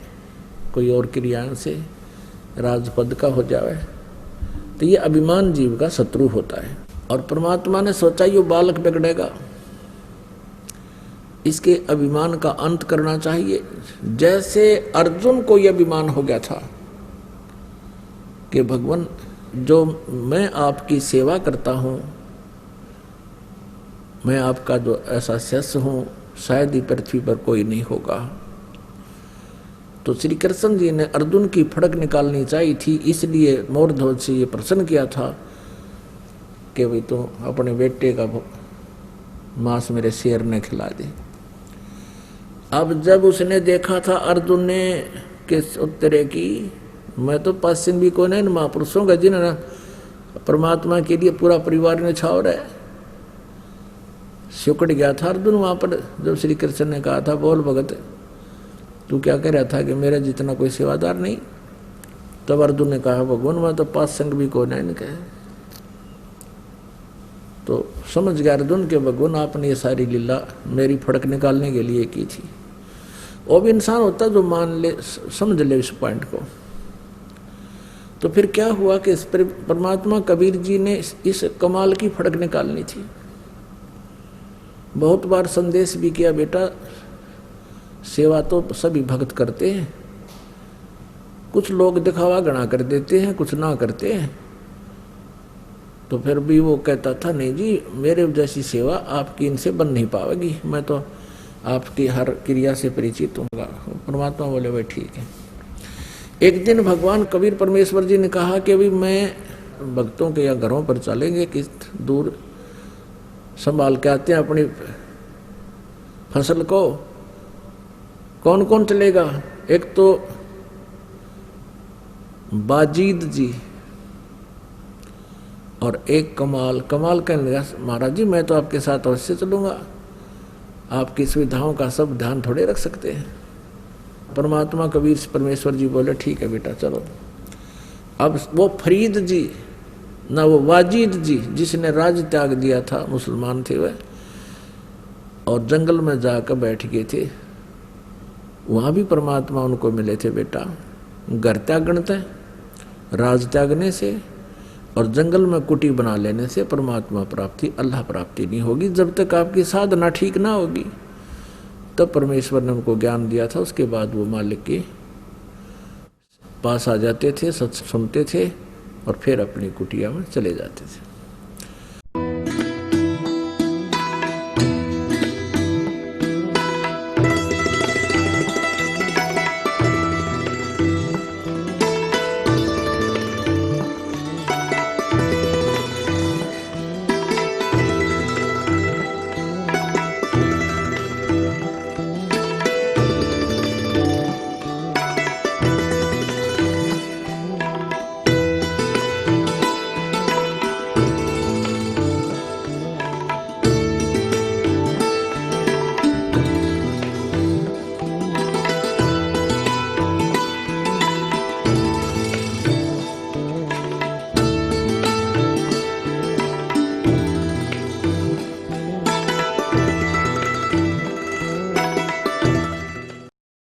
कोई और क्रियाओं से राजपद का हो जाए, तो ये अभिमान जीव का शत्रु होता है। और परमात्मा ने सोचा ये बालक बिगड़ेगा, इसके अभिमान का अंत करना चाहिए। जैसे अर्जुन को यह अभिमान हो गया था कि भगवान, जो मैं आपकी सेवा करता हूँ, मैं आपका जो ऐसा शिष्य हूँ, शायद ही पृथ्वी पर कोई नहीं होगा। तो श्री कृष्ण जी ने अर्जुन की फड़क निकालनी चाहिए थी, इसलिए मोरध्वज से ये प्रश्न किया था कि भाई तो अपने बेटे का मांस मेरे शेर ने खिला दे। अब जब उसने देखा था अर्जुन ने किस उत्तरे की, मैं तो पश्चिम भी कोई नहीं, महापुरुषों का जिन्होंने परमात्मा के लिए पूरा परिवार ने छाव रहे, सिकुड़ गया था अर्जुन वहां पर। जब श्री कृष्ण ने कहा था, बोल भगत तू क्या कह रहा था कि मेरे जितना कोई सेवादार नहीं, तब अर्जुन ने कहा, भगवान मैं तो पास संग भी कोई नहीं कहे। तो समझ गया अर्जुन के भगवान आपने ये सारी लीला मेरी फड़क निकालने के लिए की थी। वो भी इंसान होता जो मान ले, समझ ले इस पॉइंट को। तो फिर क्या हुआ कि इस परमात्मा कबीर जी ने इस कमाल की फड़क निकालनी थी। बहुत बार संदेश भी किया, बेटा सेवा तो सभी भक्त करते हैं, कुछ लोग दिखावा गणा कर देते हैं, कुछ ना करते हैं। तो फिर भी वो कहता था, नहीं जी मेरे जैसी सेवा आपकी इनसे बन नहीं पाएगी, मैं तो आपकी हर क्रिया से परिचित हूँगा। परमात्मा बोले भाई ठीक है। एक दिन भगवान कबीर परमेश्वर जी ने कहा कि अभी मैं भक्तों के या घरों पर चलेंगे, किस दूर संभाल के आते हैं अपनी फसल को। कौन कौन चलेगा? एक तो बाजीद जी और एक कमाल। कमाल कहने लगा, महाराज जी मैं तो आपके साथ अवश्य चलूंगा, आपकी सुविधाओं का सब ध्यान थोड़े रख सकते हैं। परमात्मा कबीर परमेश्वर जी बोले ठीक है बेटा चलो। अब वो फरीद जी ना वो वाजिद जी जिसने राज त्याग दिया था, मुसलमान थे वह, और जंगल में जाकर बैठ गए थे। वहाँ भी परमात्मा उनको मिले थे, बेटा घर त्यागते राज त्यागने से और जंगल में कुटी बना लेने से परमात्मा प्राप्ति, अल्लाह प्राप्ति नहीं होगी जब तक आपकी साधना ठीक ना होगी। तब परमेश्वर ने उनको ज्ञान दिया था, उसके बाद वो मालिक के पास आ जाते थे, सच सुनते थे और फिर अपनी कुटिया में चले जाते थे।